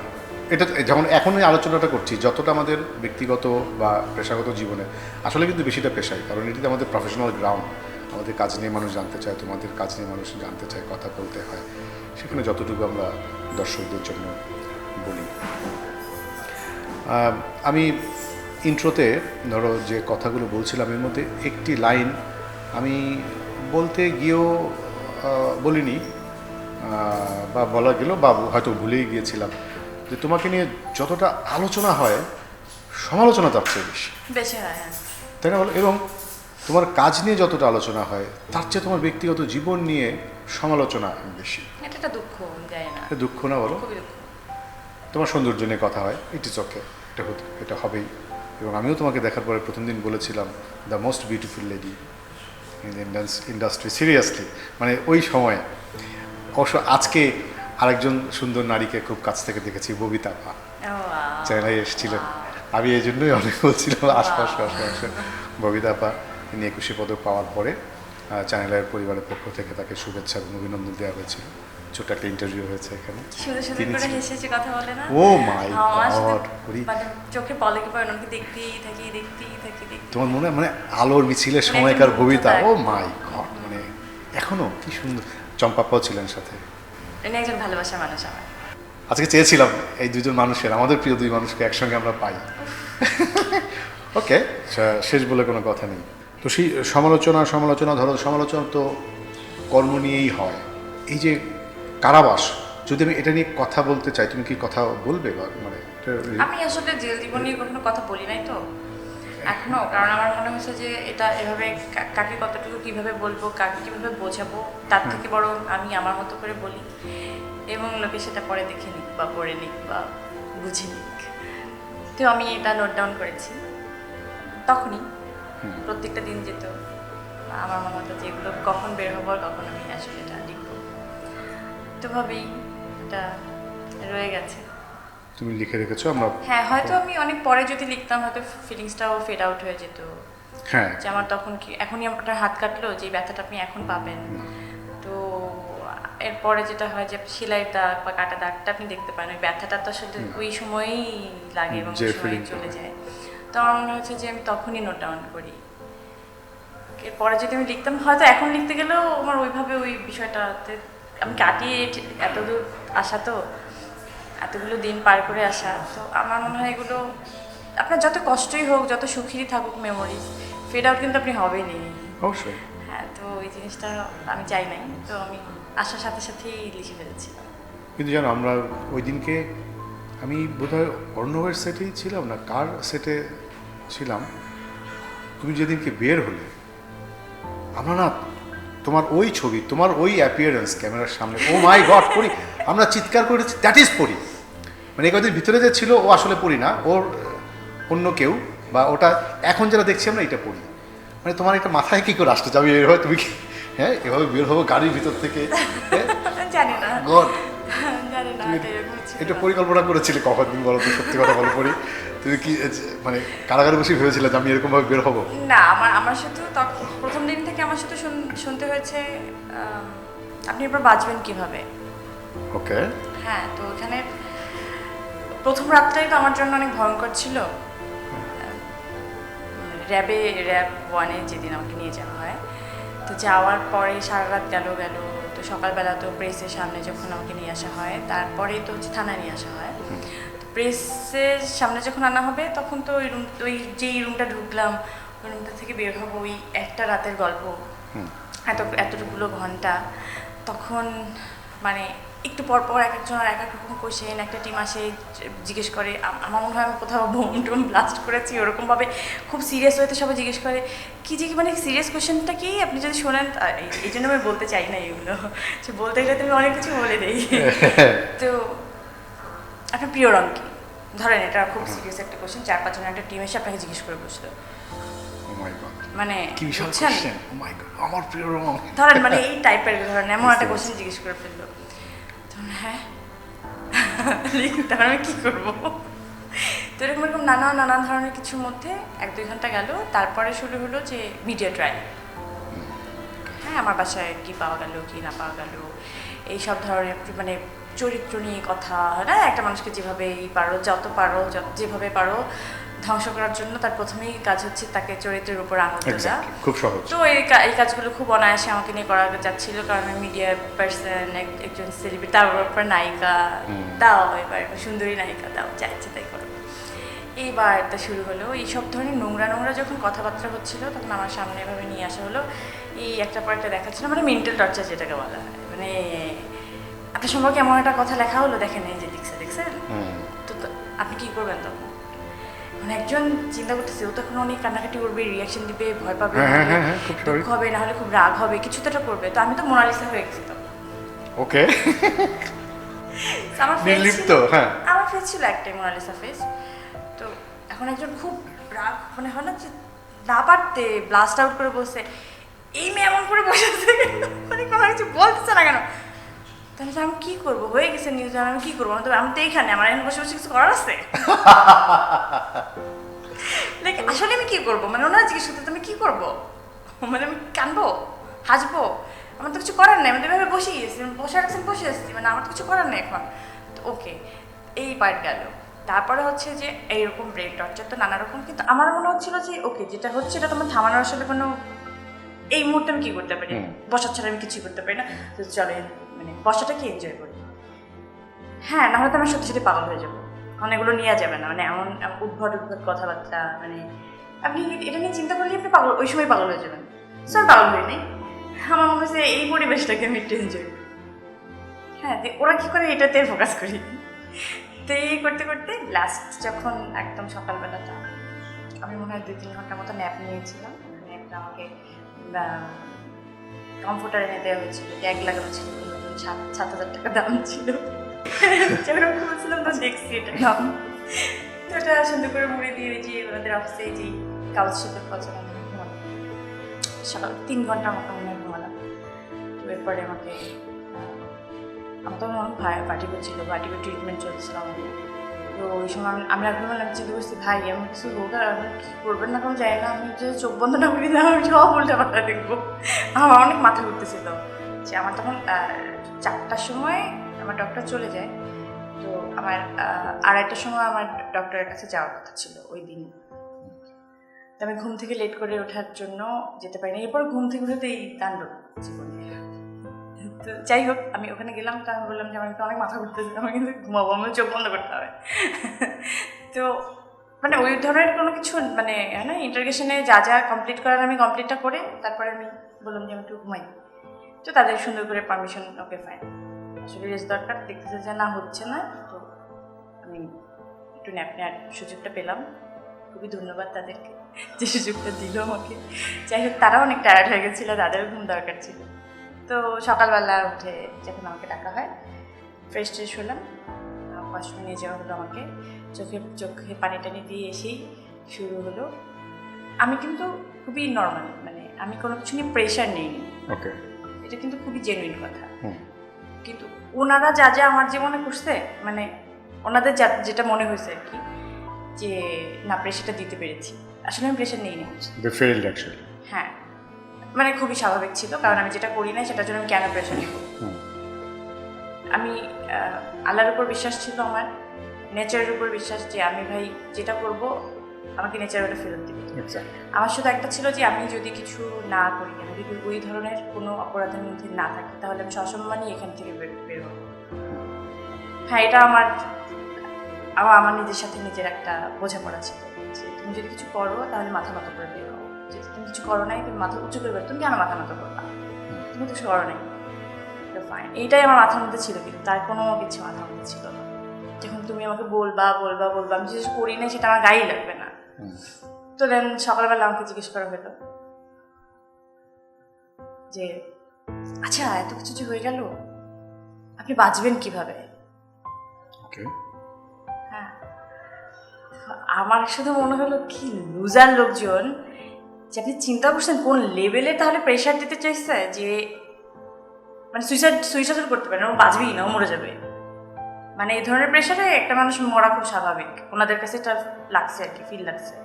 এটা, যেমন এখন এই আলোচনাটা করছি, যতটা আমাদের ব্যক্তিগত বা পেশাগত জীবনে, আসলে কিন্তু বেশিটা পেশাই, কারণ এটিতে আমাদের প্রফেশনাল গ্রাউন্ড। আমাদের কাজ নিয়ে মানুষ জানতে চায়, তোমাদের কাজ নিয়ে মানুষ জানতে চায়, কথা বলতে হয়, সেখানে যতটুকু আমরা দর্শকদের জন্য বলি। আমি ইন্ট্রোতে ধরো যে কথাগুলো বলছিলাম, এর মধ্যে একটি লাইন আমি বলতে গিয়েও বলিনি, বা বলা গেল বা হয়তো ভুলেই গিয়েছিলাম, যে তোমাকে নিয়ে যতটা আলোচনা হয়, সমালোচনা তার চেয়ে বেশি বেশি হয়। হ্যাঁ, তাই না বলো? এবং তোমার কাজ নিয়ে যতটা আলোচনা হয়, তার চেয়ে তোমার ব্যক্তিগত জীবন নিয়ে সমালোচনা বেশি। এটা একটা দুঃখ, যায় না, এটা দুঃখ না বলো? খুবই দুঃখ। তোমার সৌন্দর্য নিয়ে কথা হয়, ইট ইজ ওকে, এটা হবেই। এবং আমিও তোমাকে দেখার পরে প্রথম দিন বলেছিলাম, the most beautiful lady in the industry, seriously. মানে ওই সময় অবশ্য আজকে আরেকজন সুন্দর নারীকে খুব কাছ থেকে দেখেছি, ববিতা আপা, চ্যানেলে এসেছিলেন। আমি এই জন্যই অনেক বলছিলাম আশপাশে ববিতা আপা, তিনি 21 পদক পাওয়ার পরে চ্যানেলের পরিবারের পক্ষ থেকে তাকে শুভেচ্ছা এবং অভিনন্দন দেওয়া হয়েছিল। ছোট একটা ইন্টারভিউ হয়েছে এখানে। কথা বলে না, ও মাই গড, মানে চোখে পলকে পড়ে, ওনাকে দেখতেই থাকি। তোমার মনে মানে আলোর মিছিলের সময়কার ববিতা, ও মাই গড, মানে এখনো কি সুন্দর। চম্পাপ্পাও ছিলেন সাথে। উনি একজন ভালোবাসার মানুষ আমার। আজকে চেয়েছিলাম এই দুজন মানুষের, আমাদের প্রিয় দুই মানুষকে একসঙ্গে আমরা পাই। ওকে, শেষ বলে কোনো কথা নেই। তো সেই সমালোচনা ধরো, সমালোচনা তো কর্ম নিয়েই হয়। এই যে কারাবাস, যদি আমি এটা নিয়ে কথা বলতে চাই, তুমি কি কথা বলবে? মানে আমি আসলে জেল জীবন নিয়ে কখনো কথা বলি নাই তো এখনো, কারণ আমার মনে হচ্ছে যে এটা এভাবে কাকে কতটুকু কিভাবে বলবো, কাকে কিভাবে বোঝাবো, তার থেকে বরং আমি আমার মতো করে বলি, এবং লোকে সেটা পরে দেখে নিক বা পড়ে নিক বা বুঝে নিক। তো আমি এটা নোট ডাউন করেছি, তখনই প্রত্যেকটা দিন যেত আমার মনে হতো যে এগুলো কখন বের হবো আর কখন আমি আসলে এটা তো ভাবেই এটা রয়ে গেছে। তুমি লিখে রেখেছো? আমরা হ্যাঁ, হয়তো আমি অনেক পরে যদি লিখতাম হয়তো ফিলিংসটাও ফেড আউট হয়ে যেত, হ্যাঁ যে আমার তখন কি এখনই আপনার হাত কাটলো, যে ব্যথাটা আপনি এখন পাবেন। তো এরপরে যেটা হয় যে সেলাইয়ের দাগ বা কাটা দাগটা আপনি দেখতে পান, ওই ব্যথাটা তো আসলে ওই সময়ই লাগে এবং যে ওই সময় feeling চলে হয়। যায়। তো আমার মনে হচ্ছে যে আমি তখনই নোট ডাউন করি। এরপরে যদি আমি লিখতাম, হয়তো এখন লিখতে গেলেও আমার ওইভাবে ওই বিষয়টাতে আমি কাটিয়ে এতদূর আসা, তো এতগুলো দিন পার করে আসা, তো আমার মনে হয় এগুলো আপনার যত কষ্টই হোক, যত সুখী থাকুক মেমোরিজ, ফেড আউট কিন্তু আপনি হবেনই। অবশ্যই। হ্যাঁ, তো ওই জিনিসটা আমি চাই নাই, তো আমি আসার সাথে সাথেই লিখে ফেলেছি। কিন্তু জানো আমরা ওই দিনকে আমি বোধহয় অর্ণবের সেটেই ছিলাম না কার সেটে ছিলাম, তুমি যেদিনকে বের হলে আমরা না তোমার ওই ছবি, তোমার ওই অ্যাপিয়ারেন্স ক্যামেরার সামনে, ও মাই গড পড়ি, আমরা চিৎকার করেছি দ্যাট ইজ পড়ি। মানে এই কদিন ভিতরে যে ছিল ও আসলে পড়ি না, ওর অন্য কেউ, বা ওটা এখন যারা দেখছি আমরা এটা পড়ি। মানে তোমার এটা মাথায় কী করে আসতে যাবে এভাবে, তুমি কি হ্যাঁ এভাবে বের হবো গাড়ির ভিতর থেকে? জানি না, গড, জানি না, তুমি এরকম ছিল এটা না। পরিকল্পনা করেছিলে কখন, তুমি বলো তো, সত্যি কথা বলো পড়ি, তুমি কি মানে কারাগারে বসে ভেবেছিলে যে আমি এরকমভাবে বের হবো? না, আমার শুধু প্রথম দিন থেকে আমার শুধু শুনতে হয়েছে আপনি এবার বাঁচবেন কিভাবে। ওকে। হ্যাঁ, তো ওখানে প্রথম রাতটাই তো আমার জন্য অনেক ভয়ঙ্কর ছিল। র্যাব 1-এ যেদিন আমাকে নিয়ে যাওয়া হয়, তো যাওয়ার পরে সারা রাত গেল, তো সকালবেলা তো প্রেসের সামনে যখন আমাকে নিয়ে আসা হয়, তারপরেই তো হচ্ছে থানায় নিয়ে আসা হয়। তো প্রেসের সামনে যখন আনা হবে তখন তো ওই যেই রুমটা ঢুকলাম, ওই রুমটা থেকে বের হবো, ওই একটা রাতের গল্প, এতটুকুলো ঘন্টা, তখন মানে একটু পর পর এক একজন আর এক এক রকম কোশ্চেন, একটা টিম আসে জিজ্ঞেস করে, আমার মনে হয় আমি কোথাও বোম টোম ব্লাস্ট করেছি ওরকমভাবে, খুব সিরিয়াস হয়তো সবাই জিজ্ঞেস করে কি যে মানে সিরিয়াস কোশ্চেনটা কি আপনি যদি শোনেন, এই জন্য আমি বলতে চাই না এগুলো, যে বলতে গেলে তুমি অনেক কিছু বলে দিই। তো আপনার প্রিয় রং কি, ধরেন এটা খুব সিরিয়াস একটা কোশ্চেন, 4-5 জনের একটা টিম এসে আপনাকে জিজ্ঞেস করে বসলো, ও মাই গড, মানে কি বিশাল বুঝছেন? কোশ্চেন, ও মাই গড, আমার প্রিয় রং, ধরেন মানে এই টাইপের, ধরেন এমন একটা বুঝতে কোশ্চেন জিজ্ঞেস করে ফেললো, তখন হ্যাঁ তাহলে আমি কী করবো? তো এরকম নানান ধরনের কিছুর মধ্যে 1-2 ঘন্টা গেল, তারপরে শুরু হলো যে মিডিয়া ট্রায়াল। হ্যাঁ, আমার বাসায় কী পাওয়া গেল কী না পাওয়া গেল, এই সব ধরনের মানে চরিত্র নিয়ে কথা, হ্যাঁ, একটা মানুষকে যেভাবে যত পারো যেভাবে পারো ধ্বংস করার জন্য তার প্রথমেই কাজ হচ্ছে তাকে চরিত্রের উপর আঙুল তোলা। খুব সহজ। তো এই কাজগুলো খুব অনায়াসে আমাকে নিয়ে করা যাচ্ছিল, কারণ আমি মিডিয়া পার্সন, একজন সেলিব্রিটি, তার উপর নায়িকা, দাও এবার সুন্দরী নায়িকা দাও, যা ইচ্ছে তাই করো। এইবার এটা শুরু হলো, এই সব ধরনের নোংরা যখন কথাবার্তা হচ্ছিল তখন আমার সামনে এভাবে নিয়ে আসা হলো, এই একটা পর একটা দেখাচ্ছিল, মানে মেন্টাল টর্চার যেটাকে বলা হয়, মানে আপনার সম্পর্কে এমন একটা কথা লেখা হলো, দেখেন এই যে দেখছেন, তো আপনি কী করবেন তখন? মানে একজন চিন্তা করতেছে, ও তখন অনেক কান্নাকাটি করবে, রিয়াকশন দিবে, ভয় পাবে, দুঃখ হবে, না হলে খুব রাগ হবে, কিছু তো একটা করবে। তো আমি তো মোনালিসা হয়ে গেছি তখন। ওকে, আমার নির্লিপ্ত, হ্যাঁ, আমার ফেস ছিল একটাই মোনালিসা ফেস। তো এখন একজন খুব রাগ, মানে হয় না যে না পারতে ব্লাস্ট আউট করে বসে, এই মেয়ে এমন করে বসে আছে, মানে কোনো কিছু বলতেছে না কেন? তাহলে আমি কী করবো, হয়ে গেছে নিউজ, আমি কী করবো? আমি তো এইখানে, আমার এখন বসে বসে কিছু করার আছে? লাইক আসলে আমি কী করবো, মানে ওনারা জিজ্ঞেস করতে আমি কী করবো, মানে আমি কানবো, হাসবো? আমার তো কিছু করার নেই, আমি তো এভাবে বসেই গেছি, বসে রাখছেন বসে আসছি, মানে আমার তো কিছু করার নেই এখন। তো ওকে, এই পার্ট গেল। তারপরে হচ্ছে যে এইরকম ব্রেন টর্চার তো নানা রকম, কিন্তু আমার মনে হচ্ছিল যে ওকে যেটা হচ্ছে এটা তোমার থামানোর আসলে কোনো, এই মুহূর্তে আমি কী করতে পারি, বসা ছাড়া আমি কিছুই করতে পারি না, তো চলে মানে বসাটাকে এনজয় করি। হ্যাঁ, নাহলে তো আমি সত্যি পাগল হয়ে যাবো, কারণ এগুলো নেওয়া যাবে না, মানে এমন উদ্ভট কথাবার্তা, মানে আপনি এটা নিয়ে চিন্তা করলে আপনি পাগল, ওই সময় পাগল হয়ে যাবেন। সো আমি পাগল হই নাই, আমার মনে হচ্ছে এই পরিবেশটাকে আমি একটু এনজয় করি। হ্যাঁ, ওরা কী করে এটাতে ফোকাস করি। তো এই করতে করতে লাস্ট যখন একদম সকালবেলাটা, আমি মনে হয় 2-3 ঘন্টার মতো ন্যাপ নিয়েছিলাম। ন্যাপটা আমাকে কমফোর্টার এনে দেওয়া হয়েছিল, ট্যাগ লাগানো ছিল, 7,000 টাকা দাম ছিল। যখন বলছিলাম তো দেখছি এটা দাম, তো ওটা সুন্দর করে মুড়ে দিয়ে যে ওনাদের অফিসে যে কাগজ ছিল পছন্দ ঘুমানো, সকাল 3 ঘন্টার মতো মনে হয় ঘুমালাম। তো এরপরে আমাকে আমার তখন অনেক ভার্টিগো ছিল, ভার্টিগো ট্রিটমেন্ট চলছিল আমার। তো ওই সময় আমি একবার বললাম চিন্তা করছি ভাই আমি কিছু হোক আর আপনি কী করবেন না কোনো যাই না, আমি যে চোখ বন্ধ না করি না আমি সব উল্টা পাল্টা দেখবো। আমার অনেক মাথা ঘুরতেছিল যে আমার তখন 4টার সময় আমার ডক্টর চলে যায়। তো আমার 2:30টার সময় আমার ডক্টরের কাছে যাওয়ার কথা ছিল ওই দিন। তো আমি ঘুম থেকে লেট করে ওঠার জন্য যেতে পারি না। এরপর ঘুম থেকে উঠে এই তাণ্ডব জীবনে। তো যাই হোক আমি ওখানে গেলাম, তো আমি বললাম যে আমার কিন্তু অনেক মাথা ঘুরতেছে, আমার কিন্তু ঘুমাবো, আমার চোখ বন্ধ করতে হবে। তো মানে ওই ধরনের কোনো কিছু মানে না, ইন্টারগেশনে যা যা কমপ্লিট করার আমি কমপ্লিটটা করে তারপরে আমি বললাম যে আমি একটু ঘুমাই। তো তাদের সুন্দর করে পারমিশন, ওকে ফাইন, আসলে রেস্ট দরকার, দেখতেছে যে না হচ্ছে না, তো আমি একটু ন্যাপ নেওয়ার সুযোগটা পেলাম। খুবই ধন্যবাদ তাদেরকে যে সুযোগটা দিল আমাকে। যাই হোক তারাও অনেক টায়ার্ড হয়ে গেছিলো, তাদেরও ঘুম দরকার ছিল। তো সকালবেলা উঠে যখন আমাকে ডাকা হয় ফ্রেশ ট্রেশ হলাম, ওয়াশরুমে নিয়ে যাওয়া হলো আমাকে, চোখে পানি টানি দিয়ে এসেই শুরু হলো। আমি কিন্তু খুবই নর্মাল, মানে আমি কোনো কিছু নিয়ে প্রেশার নেইনি, ওকে, এটা কিন্তু খুবই জেনুইন কথা। কিন্তু ওনারা যা যা আমার জীবনে করছে, মানে ওনাদের যেটা মনে হয়েছে আর কি, যে না প্রেশারটা দিতে পেরেছি, আসলে আমি প্রেশার নেই না। হ্যাঁ, মানে খুবই স্বাভাবিক ছিল, কারণ আমি যেটা করি না সেটার জন্য আমি কেন প্রেশার নেব। আমি আল্লাহর উপর বিশ্বাস ছিল, আমার নেচারের উপর বিশ্বাস, যে আমি ভাই যেটা করব আমাকে নেচার ওটা ফেরত দেবে। আমার শুধু একটা ছিল যে আমি যদি কিছু না করি, আমি যদি ওই ধরনের কোনো অপরাধের মধ্যে না থাকি, তাহলে আমি সসম্মানই এখান থেকে বের হবো। হ্যাঁ, এটা আমার নিজের সাথে নিজের একটা বোঝাপড়া ছিল যে তুমি যদি কিছু করো তাহলে মাথা নত করে বের হবো, যদি তুমি কিছু করো নাই, তুমি মাথা উঁচু করে বের, তুমি কেন মাথা নত করবা, তুমি কিছু করো নাই, ফাইন। এইটাই আমার মাথার মধ্যে ছিল, কিন্তু তার কোনো কিছু মাথার মধ্যে ছিল না। যখন তুমি আমাকে বলবা আমি কিছু করি না, সেটা আমার গায়েই লাগবে না। তো দেন সকালবেলা আমাকে জিজ্ঞেস করা হলো যে আচ্ছা এত কিছু যে হয়ে গেল, আপনি বাঁচবেন কিভাবে? হ্যাঁ, আমার শুধু মনে হলো কি লুজার লোকজন, যে আপনি চিন্তা করছেন কোন লেভেলে তাহলে প্রেশার দিতে চাইছে, যে মানে সুইসাইড করতে পারে না, ও বাঁচবেই না, ও মরে যাবে। মানে এই ধরনের প্রেশারে একটা মানুষ মরা খুব স্বাভাবিক, ওনাদের কাছে এটা লাগছে আর কি, ফিল লাগছে।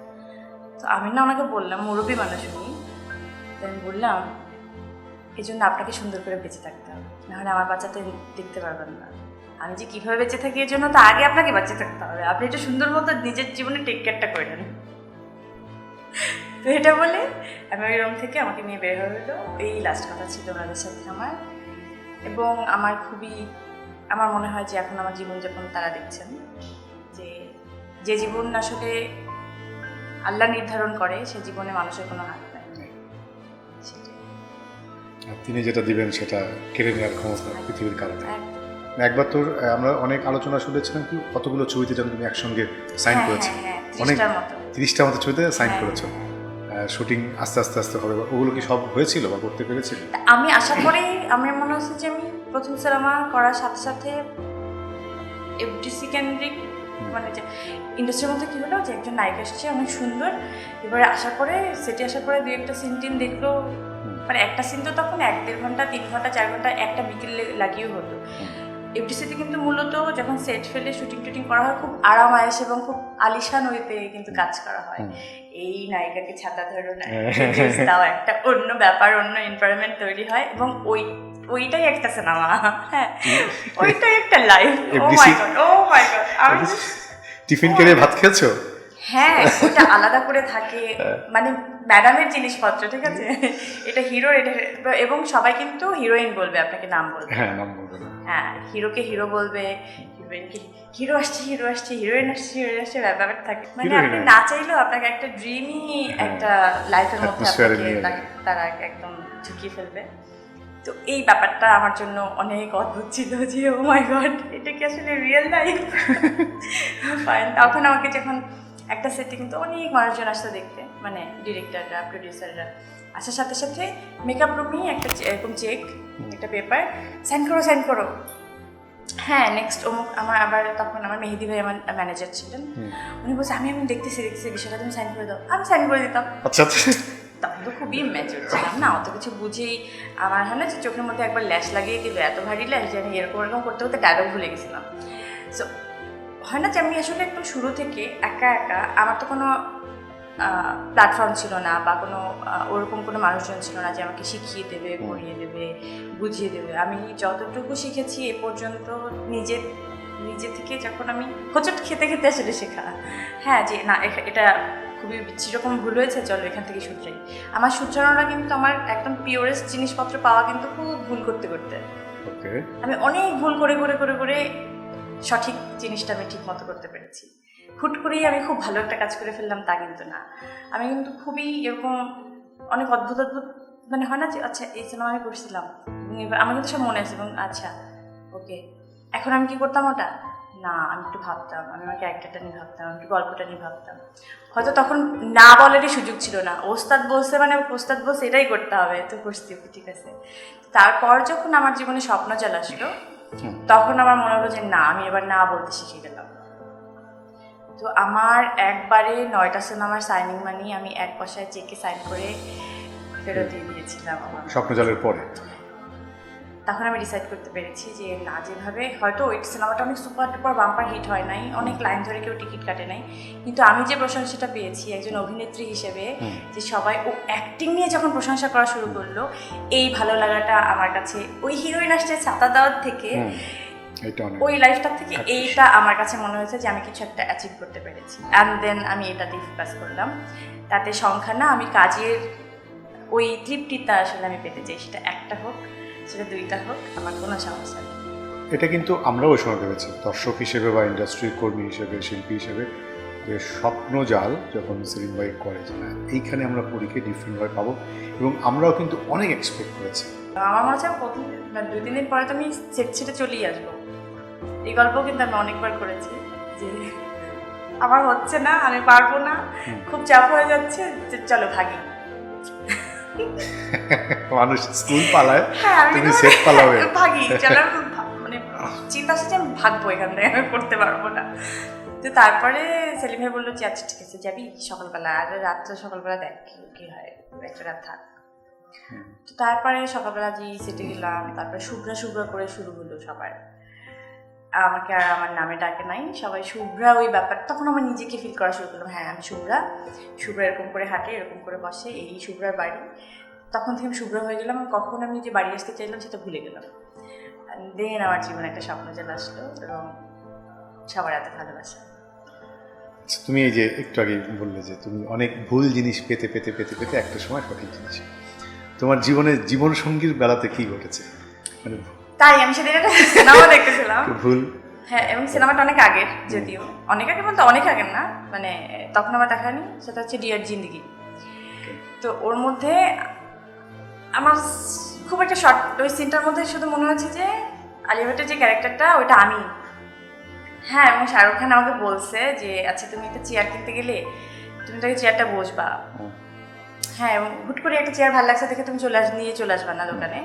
তো আমি না ওনাকে বললাম, মুরব্বী মানুষ উনি, তো আমি বললাম এই জন্য আপনাকে সুন্দর করে বেঁচে থাকতে হবে, নাহলে আমার বাচ্চাতে দেখতে পারবেন না। আমি যে কীভাবে বেঁচে থাকি এর জন্য তো আগে আপনাকে বেঁচে থাকতে হবে, আপনি এটা সুন্দর মতো নিজের জীবনে টেক কেয়ারটা করে নেন। তো এটা বলে আমি ওই রুম থেকে আমাকে নিয়ে বের হয়ে হলো। এই লাস্ট কথা ছিল ওনাদের সাথে আমার। এবং আমার মনে হয় যে এখন আমার জীবনযাপন তারা দেখছেন, যে জীবন আসলে আল্লাহ নির্ধারণ করে, সে জীবনে মানুষের কোনো হাত নাই। তিনি যেটা দিবেন সেটা কেড়ে নেওয়ার ক্ষমতা পৃথিবীর কারণে। একবার তোর আমরা অনেক আলোচনা শুনেছিলাম কি কতগুলো ছবিতে যেন তুমি একসঙ্গে সাইন করেছো, অনেক 30টার মতো ছবিতে সাইন করেছো। শুটিং আস্তে আস্তে হবে, ওগুলো কি সব হয়েছিল বা করতে পেরেছিল? আমি আশা করি, আমার মনে হচ্ছে যে আমি প্রথম সিনেমা করার সাথে সাথে এফডিসি কেন্দ্রিক, মানে যে ইন্ডাস্ট্রির মধ্যে কী হলো যে একজন নায়িকা এসছে অনেক সুন্দর, এবারে আসার পরে সেটে আসার পরে 2-1টা সিন টিন দেখলো, মানে একটা সিন তো তখন 1-1.5 ঘন্টা 3 ঘন্টা 4 ঘন্টা একটা বিকেল লাগিয়েও হতো। এফডিসিতে কিন্তু মূলত যখন সেট ফেলে শুটিং টুটিং করা হয়, খুব আরাম আয়েস এবং খুব আলিশান হইতে কিন্তু কাজ করা হয়। এই নায়িকাকে ছাতা ধরো না দাও, একটা অন্য ব্যাপার, অন্য এনভায়রনমেন্ট তৈরি হয়, এবং ওইটাই একটা সিনেমা। হ্যাঁ, ওইটাই একটা লাইফ। ও মাই গড আমি টিফিন করে ভাত খেয়েছো? হ্যাঁ, ওটা আলাদা করে থাকে, মানে ম্যাডামের জিনিসপত্র, ঠিক আছে, এটা হিরোর, এটা, এবং সবাই কিন্তু হিরোইন বলবে, আপনাকে নাম বলবে। হ্যাঁ, নাম বলবে। হ্যাঁ, হিরোকে হিরো বলবে, হিরোইনকে হিরো আসছে, হিরোইন আসছে, ব্যাপার থাকে। মানে আপনি না চাইলেও আপনাকে একটা ড্রিমি একটা লাইফের মধ্যে তারা একদম ঢুকিয়ে ফেলবে। তো এই ব্যাপারটা আমার জন্য অনেক অদ্ভুত ছিল, যে ও মাই গড, এটা কি আসলে রিয়েল লাইফ? ফাইন। তখন আমাকে যখন একটা সেটে কিন্তু অনেক মানুষজন আসতো দেখতে, মানে ডিরেক্টররা, প্রডিউসাররা আসার সাথে সাথে মেকআপ রুমে একটা এরকম চেক, একটা পেপার, সাইন করো। হ্যাঁ, নেক্সট অমুক। তখন আমার মেহেদি ভাই আমার ম্যানেজার ছিলেন, উনি বলছে আমি দেখতেছি বিষয়টা, তুমি সাইন করে দাও। আমি সাইন করে দিতাম। আচ্ছা, তখন তো খুবই ম্যাচিউর ছিলাম না, অত কিছু বুঝেই আমার হয় না যে চোখের মধ্যে একবার ল্যাশ লাগিয়ে দিল, এত ভারী ল্যাশ যে আমি এরকম এরকম করতে করতে ডায়লগ ভুলে গেছিলাম। সো হয় না যে আমি আসলে একটু শুরু থেকে একা একা, আমার তো কোনো প্ল্যাটফর্ম ছিল না বা কোনো ওরকম কোনো মানুষজন ছিল না যে আমাকে শিখিয়ে দেবে, পড়িয়ে দেবে, বুঝিয়ে দেবে। আমি যতটুকু শিখেছি এ পর্যন্ত নিজে থেকে, যখন আমি হোঁচট খেতে খেতে আসলে শেখা। হ্যাঁ, যে না এটা খুবই সেরকম ভুল হয়েছে, চলো এখান থেকে শুধরাই। আমার শুধরানোটা কিন্তু আমার একদম পিওরেস্ট জিনিসপত্র পাওয়া কিন্তু খুব ভুল করতে করতে। আমি অনেক ভুল করে করে করে করে সঠিক জিনিসটা আমি ঠিক মতো করতে পেরেছি। হুট করেই আমি খুব ভালো একটা কাজ করে ফেললাম তা কিন্তু না। আমি কিন্তু খুবই এরকম অনেক অদ্ভুত অদ্ভুত মানে হয় না যে আচ্ছা এই সিনেমা আমি করছিলাম, আমার কিন্তু সব মনে আছে এবং আচ্ছা ওকে এখন আমি কি করতাম ওটা না, আমি একটু ভাবতাম, আমি আমার ক্যারেক্টারটা নিয়ে ভাবতাম, আমি একটু গল্পটা নিয়ে ভাবতাম। হয়তো তখন না বলারই সুযোগ ছিল না, ওস্তাদ বলছে মানে ওস্তাদ বলছে এটাই করতে হবে, তো করছি ঠিক আছে। তারপর যখন আমার জীবনে স্বপ্ন চলে আসলো তখন আমার মনে হলো যে না, আমি এবার না বলতে শিখে গেলাম। তো আমার একবারে 9টা সিনেমার সাইনিং মানি আমি এক পয়সায় চেকে সাইন করে ফেরত দিয়ে দিয়েছিলাম আমার স্বপ্নজালের পরে। তখন আমি ডিসাইড করতে পেরেছি যে না, যেভাবে হয়তো ওই সিনেমাটা অনেক সুপার ডুপার বাম্পার হিট হয় নাই, অনেক লাইন ধরে কেউ টিকিট কাটে নাই, কিন্তু আমি যে প্রশংসাটা পেয়েছি একজন অভিনেত্রী হিসেবে, যে সবাই ও অ্যাক্টিং নিয়ে যখন প্রশংসা করা শুরু করলো, এই ভালো লাগাটা আমার কাছে ওই হিরোইন আসছে ছাতা দেওয়ার থেকে, ওই লাইফটার থেকে এইটা আমার কাছে মনে হয়েছে যে আমি কিছু একটা অ্যাচিভ করতে পেরেছি। অ্যান্ড দেন আমি এটাতেই ফোকাস করলাম। তাতে সংখ্যা না, আমি কাজের ওই তৃপ্তিটা আসলে আমি পেতে চাই, সেটা একটা হোক সেটা 2টা হোক, আমার কোনো সমস্যা নেই। এটা কিন্তু আমরাও ওই সময় ভেবেছি দর্শক হিসেবে বা ইন্ডাস্ট্রির কর্মী হিসেবে, শিল্পী হিসেবে, যে স্বপ্নজাল যখন সেলিম ভাই করে যে না এইখানে আমরা পরীকে ডিফারেন্টভাবে পাবো, এবং আমরাও কিন্তু অনেক এক্সপেক্ট করেছি। আমার মনে হচ্ছে প্রথম 2-3 দিন পরে তো আমি সেট ছেড়ে চলেই আসবো। এই গল্প কিন্তু আমি অনেকবার করেছি যে আমার হচ্ছে না, আমি পারবো না, খুব চাপ হয়ে যাচ্ছে, চলো ভাগি। মানুষ স্কুল পালায়, তুমি সেট পালাবে, ভাগি চলো, মানে চিন্তা আসছে যে আমি ভাগবো এখান থেকে, আমি করতে পারবো না। তো তারপরে সেলিম ভাই বললো যে আচ্ছা ঠিক আছে যাবি সকালবেলা, আর রাত্রে সকালবেলা দেখ কি হয়, একটা রাত থাক। তো তারপরে সকালবেলা যে সেটে গেলাম, তারপরে শুভ্রা করে শুরু হলো সবার, আমাকে আর আমার নামে ডাকে নাই, সবাই শুভ্রা, ওই ব্যাপার তখন আমার নিজেকে ফিল করা শুরু করলাম, হ্যাঁ আমি শুভ্রা এরকম করে হাঁটে, এরকম করে বসে, এই শুভ্রার বাড়ি। তখন থেকে আমি শুভ্রা হয়ে গেলাম, কখন আমি যে বাড়ি আসতে চাইলাম সেটা ভুলে গেলাম। দেন আমার জীবনে একটা স্বপ্ন চলে আসলো এবং সবার এত ভালোবাসা। তুমি এই যে একটু আগে বললে যে তুমি অনেক ভুল জিনিস পেতে পেতে পেতে পেতে একটা সময় সঠিক জিনিস, তোমার জীবনে জীবন সঙ্গীর বেলাতে কি ঘটেছে? মানে তাই আমি সেদিন একটা সিনেমা দেখতেছিলাম, ভুল, হ্যাঁ, এবং সিনেমাটা অনেক আগের, যদিও অনেক আগে বলতে অনেক আগের না, মানে তখন আমার দেখা হয়নি, সেটা হচ্ছে ডিয়ার জিন্দেগি। তো ওর মধ্যে আমার খুব একটা শর্ট, ওই সিনটার মধ্যে শুধু মনে হচ্ছে যে আলিয়া ভাটের যে ক্যারেক্টারটা ওইটা আমি। হ্যাঁ, এবং শাহরুখ খান আমাকে বলছে যে আচ্ছা তুমি একটা চেয়ার কিনতে গেলে তুমি তো চেয়ারটা বসবা, হ্যাঁ, এবং হুট করে একটা চেয়ার ভালো লাগছে দেখে তুমি নিয়ে চলে আসবা না দোকানে,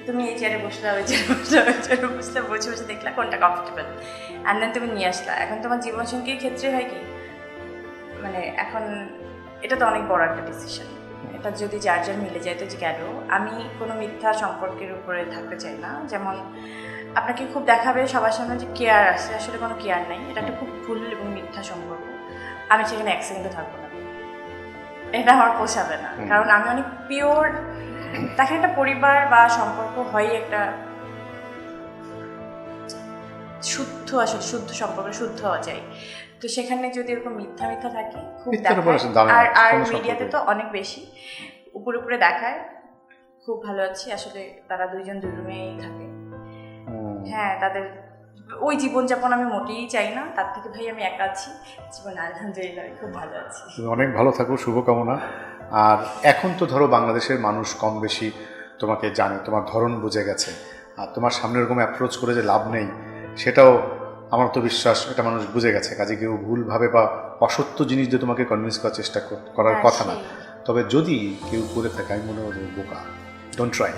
তুমি এই চেয়ারে বসলে, ওই চেয়ারে বসলে, বসে বসে দেখলা কোনটা কমফোর্টেবল, অ্যান্ড দেন তুমি নিয়ে আসলা। এখন তোমার জীবনসঙ্গীর ক্ষেত্রে হয় কি, মানে এখন এটা তো অনেক বড় একটা ডিসিশন, এটা যদি যার মিলে যায় তো গেল। আমি কোনো মিথ্যা সম্পর্কের উপরে থাকতে চাই না, যেমন আপনাকে খুব দেখাবে সবার সামনে যে কেয়ার আছে, আসলে কোনো কেয়ার নেই, এটা একটা খুব ভুল এবং মিথ্যা সম্পর্ক, আমি সেখানে 1 সেকেন্ডও থাকবো না, এটা আমার পোষাবে না। কারণ আমি অনেক পিওর, দেখেন একটা পরিবার বা সম্পর্ক হয় একটা শুদ্ধ, আসলে শুদ্ধ সম্পর্ক, শুদ্ধ হওয়া যায়। তো সেখানে যদি এরকম মিথ্যা থাকে খুব দেখায়, আর মিডিয়াতে তো অনেক বেশি উপরে দেখায় খুব ভালো আছি, আসলে তারা 2জন 2 রুমেই থাকে। হ্যাঁ, তাদের ওই জীবনযাপন আমি মোটেই চাই না, তার থেকে ভাই আমি একা আছি, জীবন আলহামদুলিল্লাহ খুব ভালো আছি। অনেক ভালো থাকো, শুভকামনা। আর এখন তো ধরো বাংলাদেশের মানুষ কম বেশি তোমাকে জানে, তোমার ধরন বুঝে গেছে, আর তোমার সামনে এরকম অ্যাপ্রোচ করে যে লাভ নেই সেটাও আমার তো বিশ্বাস, এটা মানুষ বুঝে গেছে। কাজে কেউ ভুলভাবে বা অসত্য জিনিস দিয়ে তোমাকে কনভিন্স করার চেষ্টা করার কথা না। তবে যদি কেউ করে থাকে আমি মনে করি বোকা, ডোন্ট ট্রাই।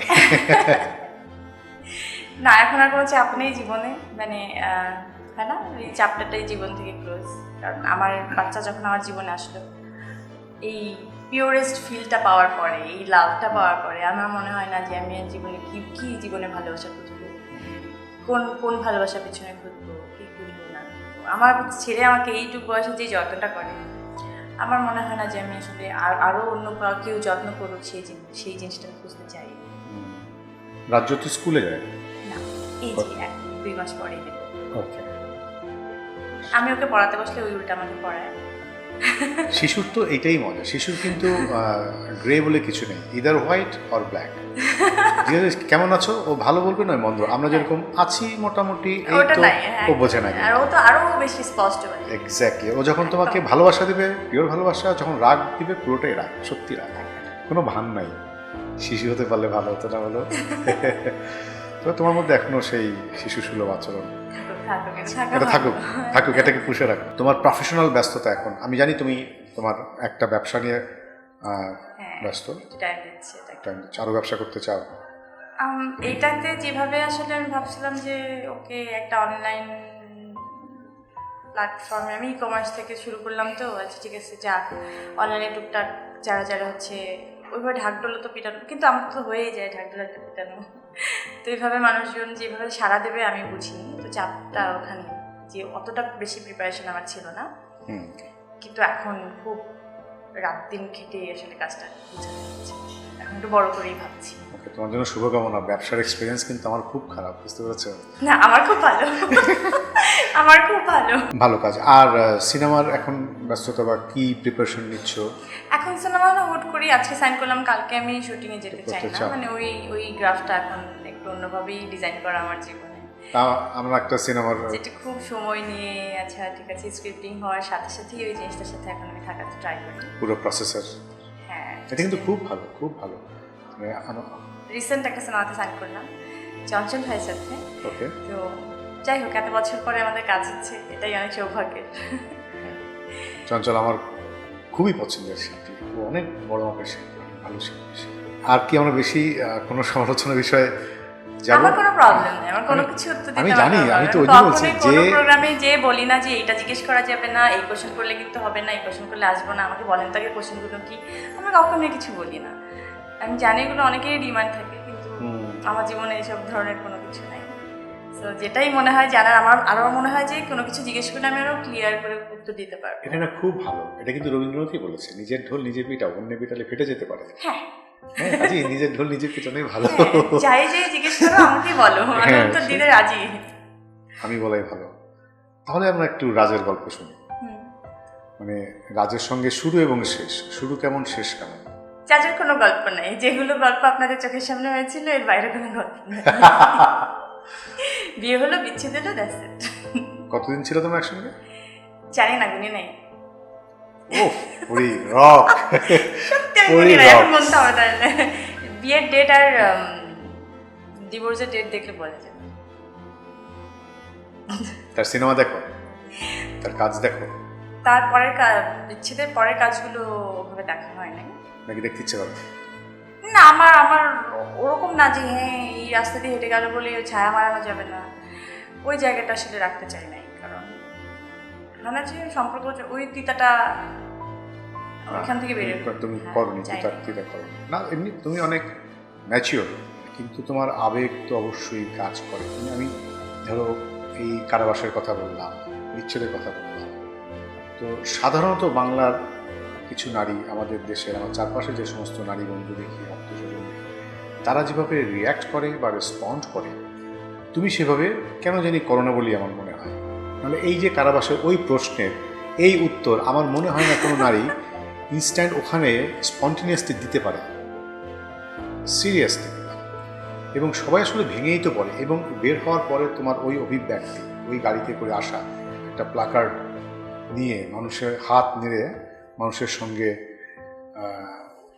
না, এখন আর কোনো চাপ নেই জীবনে, মানে হ্যাঁ না, এই চ্যাপ্টারটাই জীবন থেকে ক্লোজ। কারণ আমার বাচ্চা যখন আমার জীবনে আসলো, এই পিওরেস্ট ফিলটা পাওয়ার পরে, এই লাভটা পাওয়ার পরে আমার মনে হয় না যে আমি আর জীবনে কি জীবনে ভালোবাসা খুঁজবো, কোন ভালোবাসার পিছনে খুঁজবো, কি খুঁজবো না। আমার ছেলে আমাকে এইটুকু বয়সে যে যত্নটা করে, আমার মনে হয় না যে আমি আসলে আরও অন্য কেউ যত্ন করুক সেই জিনিসটা আমি খুঁজতে চাই। রাজ্য তো স্কুলে যায় না, এই যে 1-2 মাস পরেই দেবো। ওকে। আমি ওকে পড়াতে বসলে ওই উল্টা আমাকে পড়ায়। শিশুর তো এটাই মজা, শিশুর কিন্তু গ্রে বলে কিছু নেই, ইদার হোয়াইট অর ব্ল্যাক। ঠিক আছে, কেমন আছো ও ভালো বলবে নয় মন্দ, আমরা যেরকম আছি মোটামুটি এই তো ও বোঝে না। আর ও তো আরো বেশি স্পষ্ট বলে। এক্স্যাক্টলি, ও যখন তোমাকে ভালোবাসা দিবে পিওর ভালোবাসা, যখন রাগ দিবে পুরোটাই রাগ, সত্যি রাগ, কোনো ভান নাই। শিশু হতে পারলে ভালো হতো না বলো? তো তোমার মধ্যে এখনো সেই শিশু সুলভ আচরণ এটা থাকুক, এটাকে পুষে রাখো। তোমার প্রফেশনাল ব্যস্ততা এখন, আমি জানি তুমি তোমার একটা ব্যবসা নিয়ে ব্যস্ত, আরো ব্যবসা করতে চাও। এইটাতে যেভাবে আসলে আমি ভাবছিলাম যে ওকে একটা অনলাইন প্ল্যাটফর্মে, আমি ই-কমার্স থেকে শুরু করলাম, তো আচ্ছা ঠিক আছে যা অনলাইনে টুকটাক যারা হচ্ছে ওইভাবে ঢাকডোলো তো পিটানো, কিন্তু আমার তো হয়েই যায় ঢাকডোলো একটা পিটানো। তো এইভাবে মানুষজন যেভাবে সাড়া দেবে আমি বুঝি, তো চাপটা ওখানে যে অতটা বেশি প্রিপারেশন আমার ছিল না, কিন্তু এখন খুব রাত দিন খেটে আসলে কাজটা বুঝাতে হচ্ছে, এখন একটু বড় করেই ভাবছি। তোমার জন্য শুভকামনা। ব্যবসার এক্সপিরিয়েন্স কিন্তু আমার খুব খারাপ, বুঝতে পেরেছো? না, আমার খুব ভালো। আমার খুব ভালো কাজ। আর সিনেমার এখন ব্যস্ততা বা কি প্রিপারেশন নিচ্ছ? এখন সিনেমা না হুট করে আজকে সাইন করলাম, কালকে আমি শুটিং এ যেতে চাই না, মানে ওই গ্রাফটা এখন একটু অন্যভাবেই ডিজাইন করা আমার জীবনে। আমরা একটা সিনেমার যেটা খুব সময় নিয়ে, আচ্ছা ঠিক আছে স্ক্রিপ্টিং হওয়ার সাথে সাথেই ওই জিনিসটার সাথে এখন আমি থাকাতে ট্রাই করি, পুরো প্রসেসর। হ্যাঁ, এটা কিন্তু খুব ভালো, খুব ভালো। রিসেন্ট একটা সিনেমাতে সাইন করলাম চঞ্চল ভাইয়ের সাথে। ওকে। তো যাই হোক, এত বছর পরে আমাদের কাজ হচ্ছে, এটাই অনেক সৌভাগ্যের। চঞ্চল আমার খুবই পছন্দের শিল্পী, ও অনেক বড় মাপের শিল্পী, ভালো শিল্পী। আর কি আমরা বেশি কোনো সমালোচনার বিষয়ে যাব? আমার কোনো প্রবলেম নেই, আমার কোনো কিছু উত্তর দিতে আমি জানি, আমি তো ওই বলছি যে কোনো প্রোগ্রামে যে বলি না যে এটা জিজ্ঞেস করা যাবে না, এই কোশ্চেন করলে কিন্তু হবে না, এই কোশ্চেন করলে আসবো না, আমাকে বলেন তাকে কোশ্চেনগুলো কি, আমি কখনোই কিছু বলি না। আমি জানি এগুলো অনেকেরই ডিমান্ড থাকে, কিন্তু আমার জীবনে এইসব ধরনের কোনো কিছু নাই। তো যেটাই মনে হয় জানার, আমার আরও মনে হয় যে কোনো কিছু জিজ্ঞেস করলে আমি আরও ক্লিয়ার করে উত্তর দিতে পারবো। এটা না খুব ভালো, এটা কিন্তু রবীন্দ্রনাথই বলেছে, নিজের ঢোল নিজে পিটাও, অন্য পিটালে ফেটে যেতে পারে। হ্যাঁ, আজি নিজের ঢোল নিজে পিটানোই ভালো। যাই যে জিজ্ঞেস করো আমাকেই বলো, আমি উত্তর দিতে রাজি। আমি বলাই ভালো। তাহলে আমরা একটু রাজের গল্প শুনি, মানে রাজের সঙ্গে শুরু এবং শেষ, শুরু কেমন শেষ কেমন? রাজের কোনো গল্প নাই, যেগুলো গল্প আপনাদের চোখের সামনে হয়েছিল এর বাইরে কোনো গল্প নেই। বিয়ে হলো, বিচ্ছেদ হলো, দ্যাটস ইট। কতদিন ছিল তোমরা একসঙ্গে? জানি না, গুনি নেই। ওহ পুরি রক, সত্যি আমি গুনি নাই, এখন বলতে হবে তাহলে। বিয়ের ডেট আর ডিভোর্সের ডেট দেখলে বলা যাবে। তার সিনেমা দেখো, তার কাজ দেখো। তারপরের বিচ্ছেদের পরের কাজগুলো ওভাবে দেখা হয় নাই। নাকি দেখতে ইচ্ছে করে না, আমার ওরকম না যে হ্যাঁ এই রাস্তা দিয়ে হেঁটে গেল বলে ছায়া মারানো যাবে না, ওই জায়গাটা আসলে রাখতে চাই নাই, কারণ মানে যে সম্পর্ক ওই তিতাটা ওইখান থেকে বেরিয়ে তুমি করনি, তিতা করো না। এমনি তুমি অনেক ম্যাচিওর, কিন্তু তোমার আবেগ তো অবশ্যই কাজ করে। আমি ধরো এই কারাবাসের কথা বললাম, বিচ্ছেদের কথা বললাম, তো সাধারণত বাংলার কিছু নারী, আমাদের দেশের আমার চারপাশে যে সমস্ত নারী বন্ধু দেখি, আত্মস্বজন দেখি, তারা যেভাবে রিয়্যাক্ট করে বা রেসপন্ড করে, তুমি সেভাবে কেন জানি করো না বলেই আমার মনে হয়। নাহলে এই যে কারাবাসের ওই প্রশ্নের এই উত্তর আমার মনে হয় না কোনো নারী ইনস্ট্যান্ট ওখানে স্পন্টেনিয়াসলি দিতে পারে, সিরিয়াসলি। এবং সবাই আসলে ভেঙেই তো পড়ে, এবং বের হওয়ার পরে তোমার ওই অভিব্যক্তি, ওই গাড়িতে করে আসা, একটা প্লাকার্ড নিয়ে মানুষের হাত নেড়ে মানুষের সঙ্গে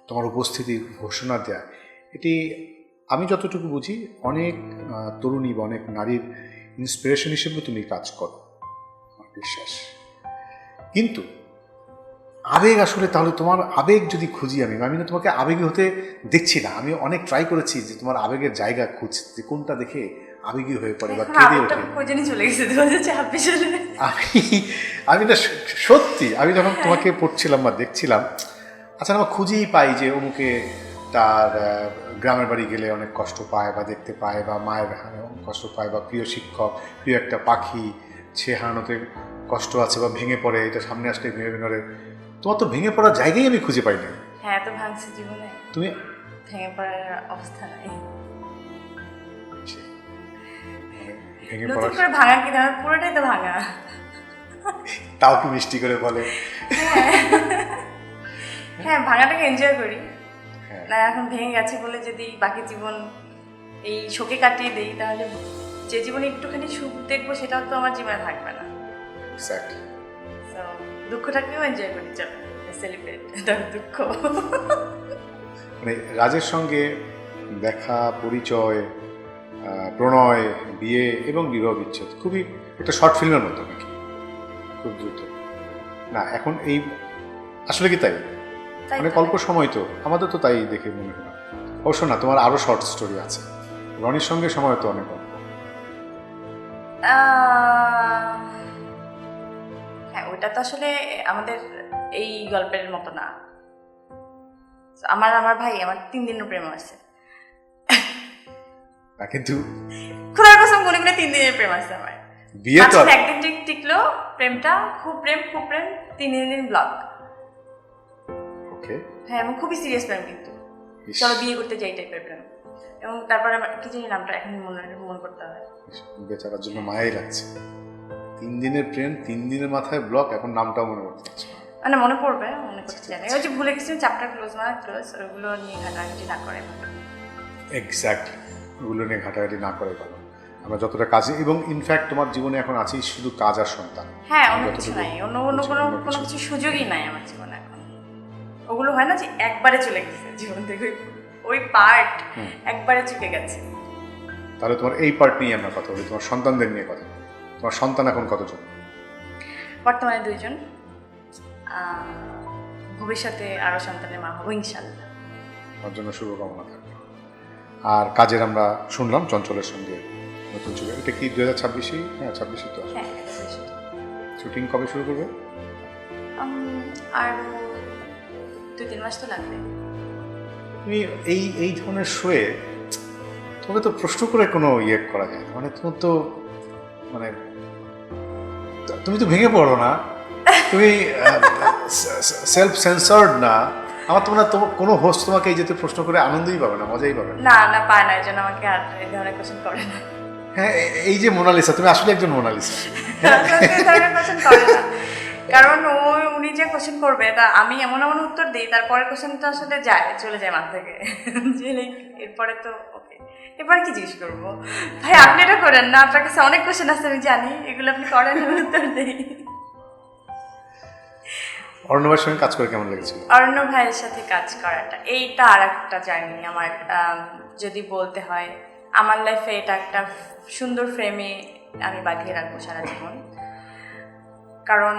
তোমার উপস্থিতি ঘোষণা দেয়া, এটি আমি যতটুকু বুঝি অনেক তরুণী বা অনেক নারীর ইন্সপিরেশন হিসেবে তুমি কাজ করো, আমার বিশ্বাস। কিন্তু আবেগ আসলে, তাহলে তোমার আবেগ যদি খুঁজি, আমি না তোমাকে আবেগী হতে দেখছি না, আমি অনেক ট্রাই করেছি যে তোমার আবেগের জায়গা খুঁজতে, যে কোনটা দেখে আবেগী হয়ে পড়ে বা কেঁদে ওঠে। চলে গেছে 2026 সালে। আমি না সত্যি, আমি যখন তোমাকে পড়ছিলাম বা দেখছিলাম, আচ্ছা আমরা খুঁজেই পাই যে অমুকে তার গ্রামের বাড়ি গেলে অনেক কষ্ট পায় বা দেখতে পায়, বা মায়ের কষ্ট পায়, বা প্রিয় শিক্ষক, প্রিয় একটা পাখি সে হারানোতে কষ্ট আছে বা ভেঙে পড়ে, এটা সামনে আসলে ভেঙে ভেঙে। তোমার তো ভেঙে পড়ার জায়গায় আমি খুঁজে পাই না। হ্যাঁ, এত ভাঙছে জীবনে, তুমি ভেঙে পড়ার অবস্থা নাই। ভেঙে নতুন পড়ার করে ভাঙা কি ধরনের, পুরোটাই তো ভাঙা। তাও কি মিষ্টি করে বলে? হ্যাঁ, ভাঙাটাকে এনজয় করি। হ্যাঁ। না এখন ভেঙে গেছে বলে যদি বাকি জীবন এই শোকে কাটিয়ে দিই, তাহলে যে জীবনে একটুখানি সুখ দেখবো সেটাও তো আমার জীবনে থাকবে না। এক্স্যাক্টলি। তো দুঃখটাকেও এনজয় করি, চলো সেলিব্রেট দুঃখ। মানে রাজের সঙ্গে দেখা, পরিচয়, প্রণয়, বিয়ে এবং বিবাহ বিচ্ছেদ খুবই একটা শর্ট ফিল্মের মতো নাকি, খুব দ্রুত না এখন এই আসলে কি তাই? অনেক অল্প সময় তো, আমাদের তো তাই দেখে মনে হয়। অবশ্য না, তোমার আরো শর্ট স্টোরি আছে, রনির সঙ্গে সময় তো অনেক অল্প। হ্যাঁ, ওটা তো আসলে আমাদের এই গল্পের মতো না। আমার ভাই আমার 3 দিনের প্রেম আছে, কিন্তু খোদার কসম গুনে গুনে 3 দিনের প্রেম আছে আমার। বিয়ে তো একদিন টিকলো প্রেমটা, খুব প্রেম 3 দিন ব্লক। ওকে। হ্যাঁ, এবং খুবই সিরিয়াস প্রেম, কিন্তু চলো বিয়ে করতে যাই টাইপের প্রেম। এবং তারপরে কি জানি নামটা এখন মনে করতে হবে। বেচারার জন্য মায়াই লাগছে। 3 দিনের প্রেম, 3 দিনের মাথায় ব্লক, এখন নামটাও মনে করতে পারছি না। মানে মনে পড়বে, মনে করতে জানি। ওই যে ভুলে গেছি চ্যাপ্টার ক্লোজ ওগুলো নিয়ে ঘাটাঘাটি না করে ভালো। এক্স্যাক্টলি, ওগুলো নিয়ে ঘাটাঘাটি না করে ভালো। আমরা যতটা কাজে, এবং ইনফ্যাক্ট তোমার জীবনে এখন আছেই শুধু কাজ আর সন্তান। হ্যাঁ, অন্য কিছু নাই, অন্য কোনো কিছু সুযোগই নাই আমার জীবনে এখন। ওগুলো হয় না যে একবারে চলে গেছে জীবন থেকে, ওই পার্ট একবারে চুকে গেছে। তাহলে তোমার এই পার্ট নিয়ে আমরা কথা বলি, তোমার সন্তানদের নিয়ে কথা বলি। তোমার সন্তান এখন কতজন? বর্তমানে 2 জন। ভবিষ্যতে আরো সন্তানের মা হবো ইনশাল্লাহ। তার জন্য শুভকামনা থাকবে। আর কাজের আমরা শুনলাম চঞ্চলের সঙ্গে নতুন ছবি, এটা কি 2026? হ্যাঁ 26 তো। হ্যাঁ, শুটিং কবে শুরু করবে? আর 2-3 মাস তো লাগবে। তুমি এই ধরনের শোয়ে তোমাকে তো প্রশ্ন করে কোনো ইয়ে করা যায় না, মানে তোমার তো মানে তুমি তো ভেঙে পড়ো না, তুমি সেলফ সেন্সার্ড না। আমার তো মনে হয় তোমার কোনো হোস্ট তোমাকে এই যেতে প্রশ্ন করে আনন্দই পাবে না, মজাই পাবে না। না পায় না, এই জন্য আমাকে আর এই ধরনের কোশ্চেন করে না। হ্যাঁ, এই যে মোনালিসা, তুমি আসলে একজন মোনালিসা। এই ধরনের কোশ্চেন করে না, কারণ উনি যে কোশ্চেন করবে তা আমি এমন উত্তর দিই, তারপরে কোশ্চেন তো আসলে চলে যায় মাথা থেকে। এরপরে তো ওকে, এরপরে কি জিজ্ঞেস করবো? ভাই আপনি এটা করেন না, আপনার কাছে অনেক কোশ্চেন আছে আমি জানি, এগুলো আপনি করেন, আমি উত্তর দিই। অর্ণবের সঙ্গে কাজ করে কেমন লেগেছিল? অর্ণব ভাইয়ের সাথে কাজ করাটা এইটা আর একটা জার্নি আমার। যদি বলতে হয় আমার লাইফে এটা একটা সুন্দর ফ্রেমে আমি বাঁধিয়ে রাখবো সারা জীবন। কারণ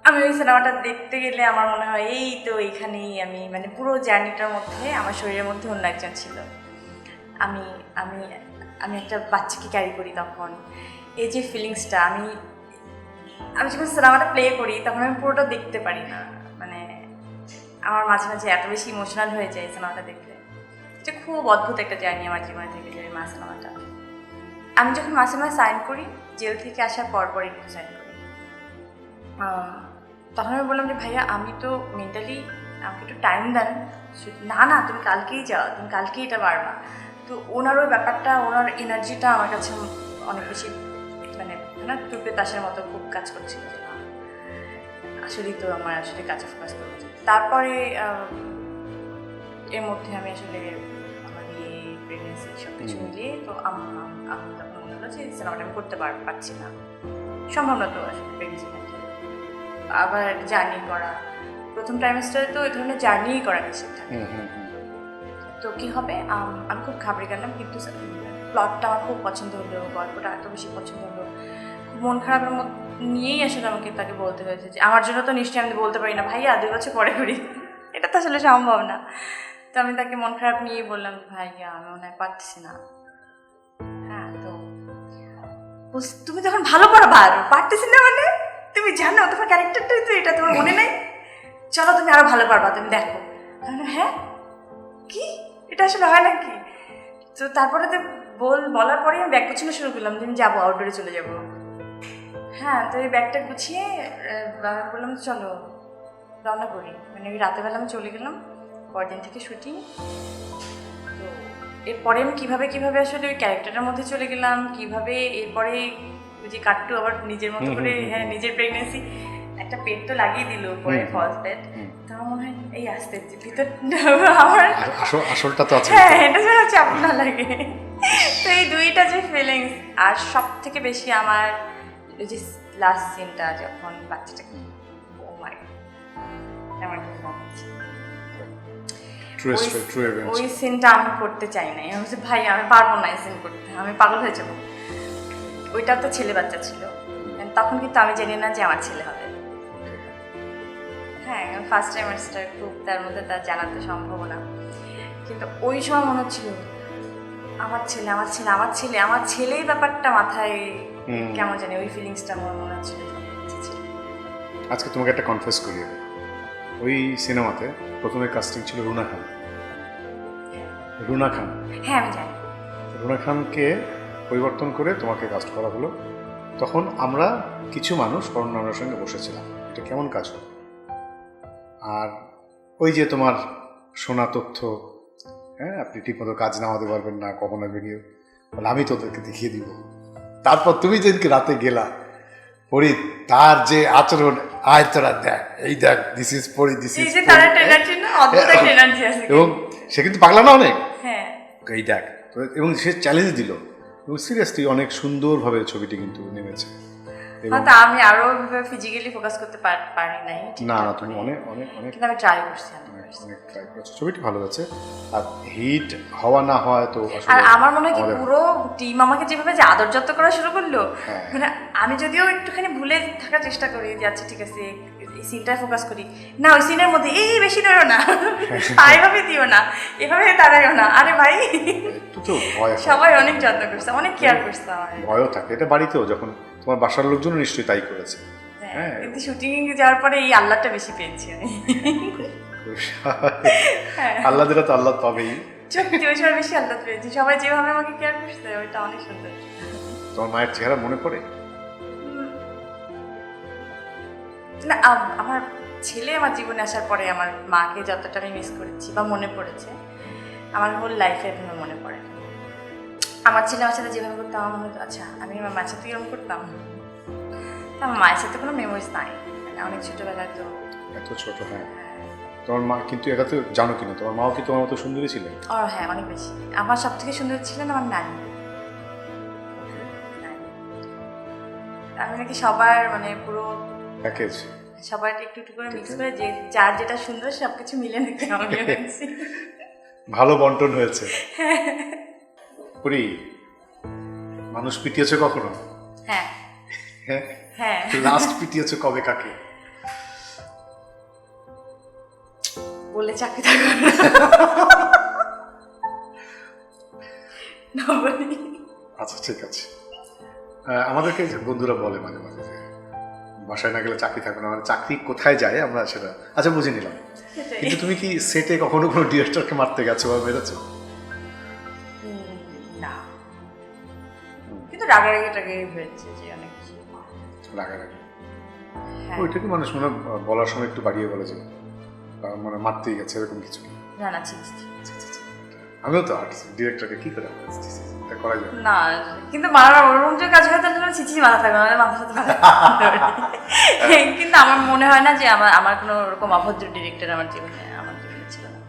আমি ওই সিনেমাটা দেখতে গেলে আমার মনে হয় এই তো এইখানেই আমি, মানে পুরো জার্নিটার মধ্যে আমার শরীরের মধ্যে অন্য একজন ছিল। আমি আমি আমি একটা বাচ্চাকে ক্যারি করি, তখন এই যে ফিলিংসটা আমি যখন সিনেমাটা প্লে করি তখন আমি পুরোটা দেখতে পারি না, মানে আমার মাঝে মাঝে এত বেশি ইমোশনাল হয়ে যায় সিনেমাটা দেখলে। এটা খুব অদ্ভুত একটা জার্নি আমার জীবনে থেকে যায় মা সিনেমাটা। আমি যখন মাসে সাইন করি, জেল থেকে আসার পরই কিন্তু সাইন করি, তখন আমি বললাম যে ভাইয়া আমি তো মেন্টালি, আমাকে একটু টাইম দেন। না তুমি কালকেই যাও, তুমি কালকেই এটা পারবা। তো ওনার ওই ব্যাপারটা, ওনার এনার্জিটা আমার কাছে অনেক বেশি, মানে না টুপে তাসের মতো খুব কাজ করছিল যে না আসলেই তো আমার আসলে কাজে ফোকাস করতে। তারপরে এর মধ্যে আমি আসলে আমার বিয়ে, প্রেগনেন্সি সব কিছু মিলিয়ে তো আমি তখন মনে হলো যে সিনেমাটা আমি করতে পারছি না, সম্ভব না তো আসলে প্রেগনেন্সি মধ্যে আবার জার্নি করা। প্রথম ট্রাইমেস্টারে তো এই ধরনের জার্নিই করা নিষেধ থাকে। তো কী হবে, আমি খুব ঘাবড়ে গেলাম, কিন্তু প্লটটা আমার খুব পছন্দ হলো, গল্পটা এত বেশি পছন্দ হলো, খুব মন খারাপের মধ্যে নিয়েই আসলে আমাকে তাকে বলতে হয়েছে যে আমার জন্য তো নিশ্চয়ই আমি বলতে পারি না ভাইয়া 2 বছর পরে করি, এটা তো আসলে সম্ভব না। তো আমি তাকে মন খারাপ নিয়েই বললাম ভাইয়া আমি মনে হয় পারছি না। হ্যাঁ, তো তুমি তখন ভালো পারবা, আর পারতেছি না মানে তুমি জানো তোমার ক্যারেক্টারটাই তো এটা, তোমার মনে নেই? চলো তুমি আরো ভালো পারবা, তুমি দেখো। আমি বললাম, হ্যাঁ কি এটা আসলে হয় নাকি? তো তারপরে তো বলার পরে আমি ব্যাগ গুছানো শুরু করলাম যে আমি যাবো, আউটডোরে চলে যাবো। হ্যাঁ, তো এই ব্যাগটা গুছিয়ে আমি বললাম চলো রওনা করি। মানে ওই রাতেবেলা আমি চলে গেলাম, পরদিন থেকে শুটিং। তো এরপরে আমি কীভাবে আসলে ওই ক্যারেক্টারের মধ্যে চলে গেলাম, কীভাবে এরপরে ওই যে কাট্টু আবার নিজের মতো করে, হ্যাঁ নিজের প্রেগনেন্সি একটা পেট তো লাগিয়ে দিল পরে, ফলস পেট। তো আমার মনে হয় এই আস্তে ভিতর আমার আসলটা তো আছে, হ্যাঁ এটা যেন চাপ না লাগে। তো এই দুইটা যে ফিলিংস, আর সব থেকে বেশি আমার ওই যে লাস্ট সিনটা যখন বাচ্চাটাকে, ও মাই আমার খুব মনে হচ্ছে ওই সিনটা আমি করতে চাই নাই। আমি বলছি ভাই আমি পারবো না এই সিন করতে, আমি পাগল হয়ে যাবো। ওইটা তো ছেলে বাচ্চা ছিল, তখন কিন্তু আমি জানি না যে আমার ছেলে হবে। হ্যাঁ ফার্স্ট টাইম স্টার, খুব তার মধ্যে তার জানা তো সম্ভব না, কিন্তু ওই সময় মনে হচ্ছিল আমার ছেলে আমার ছেলে আমার ছেলে আমার ছেলেই ব্যাপারটা মাথায় কেমন জানি ওই ফিলিংসটা আমার মনে হচ্ছিল। আজকে তোমাকে একটা কনফেস করি, ওই সিনেমাতে প্রথমে কাস্টিং ছিল রুনা খান। হ্যাঁ আমি জানি। রুনা খানকে পরিবর্তন করে তোমাকে কাস্ট করা হলো। তখন আমরা কিছু মানুষ করোনার সঙ্গে বসেছিলাম, এটা কেমন কাজ হলো। আর ওই যে তোমার শোনা তথ্য, হ্যাঁ আপনি ঠিকমতো কাজ নামাতে পারবেন না, কখন আসবে গিয়ে বলে আমি তোদেরকে দেখিয়ে দিব। তারপর তুমি যেদিনকে রাতে গেলা, পরি তার যে আচরণ, আয় তোরা দেখ, এই দেখ দিস ইজ পরি, দিস ইজ এবং সে কিন্তু পাগলা না অনেক, এই দেখ, এবং সে চ্যালেঞ্জ দিল এবং সিরিয়াসলি অনেক সুন্দরভাবে ছবিটি কিন্তু নেমেছে। হয়তো আমি আরো ফিজিক্যালি ফোকাস করতে পারি নাই, না তুমি অনেক অনেক অনেক কিন্তু আমি ট্রাই করছি, অনেক ট্রাই করছি। ছবিটি ভালো আছে, আর হিট হওয়া না হয় তো আর আমার মনে হয় কি পুরো টিম আমাকে যেভাবে যে আদর যত্ন করা শুরু করলো, মানে আমি যদিও একটুখানি ভুলে থাকার চেষ্টা করি যে আচ্ছা ঠিক আছে এই সিনটায় ফোকাস করি না, ওই সিনের মধ্যে এই বেশি ধরো না, এইভাবে দিও না, এভাবে তাড়াইও না, আরে ভাই সবাই অনেক যত্ন করছে, অনেক কেয়ার করছে। আমার ভয়ও থাকে, এটা বাড়িতেও যখন তোমার বাসার লোকজন নিশ্চয়ই তাই করেছে। হ্যাঁ কিন্তু শুটিং এ যাওয়ার পরে এই আল্লাহটা বেশি পেয়েছি আমি। আল্লাহ দিলে তো আল্লাহ পাবেই, সত্যি ওই সময় বেশি আল্লাহ পেয়েছি, সবাই যেভাবে আমাকে কেয়ার করছে ওইটা অনেক সুন্দর। তোমার মায়ের চেহারা মনে পড়ে না? আমার ছেলে আমার জীবনে আসার পরে আমার মাকে যতটা আমি মিস করেছি বা মনে পড়েছে, আমার হোল লাইফে এভাবে মনে পড়ে। আমার ছেলে আমার সাথে যেভাবে করতাম আমার মনে হতো আচ্ছা আমি আমার মায়ের সাথে এরকম করতাম। আমার মায়ের সাথে কোনো মেমোরিজ নাই, মানে অনেক ছোটবেলায় তো এত ছোট। হ্যাঁ তোমার মা, কিন্তু এটা তো জানো কিনা তোমার মাও কি তোমার মতো সুন্দরী ছিলেন? হ্যাঁ অনেক বেশি। আমার সব থেকে সুন্দর ছিলেন আমার নানি। আমি নাকি সবার মানে পুরো প্যাকেজ, সবার একটু একটু করে মিক্স করে যে যার যেটা সুন্দর সবকিছু মিলে নাকি আমি এনেছি। ভালো বন্টন হয়েছে। পুরি মানুষ পিটিয়েছে কখনো? হ্যাঁ হ্যাঁ। লাস্ট পিটিয়েছে কবে, কাকে? বলে চাকরি থাকবে না বলি। আচ্ছা ঠিক আছে, আমাদেরকে বন্ধুরা বলে মাঝে মাঝে যে বাসায় না গেলে চাকরি থাকবে না, মানে চাকরি কোথায় যায় আমরা সেটা আচ্ছা বুঝে নিলাম। কিন্তু তুমি কি সেটে কখনো কোনো ডিরেক্টরকে মারতে গেছো বা মেরেছো? না, কিন্তু রাগারাগি হয়েছে যে অনেক কিছু রাগারাগি। ওইটাকে মানুষ মনে বলার সময় একটু বাড়িয়ে বলে যে মানে মারতেই গেছে এরকম কিছু? না না, আমিও তো আর্টিস্ট, ডিরেক্টরকে কি করে করা যায় না, কিন্তু মারার ওরকম যে কাজ হয় তাহলে ছিচি মাথা থাকবে, আমাদের মাথার সাথে কিন্তু আমার মনে হয় না যে আমার কোনো ওরকম অভদ্র ডিরেক্টর আমার জীবনে ছিল না।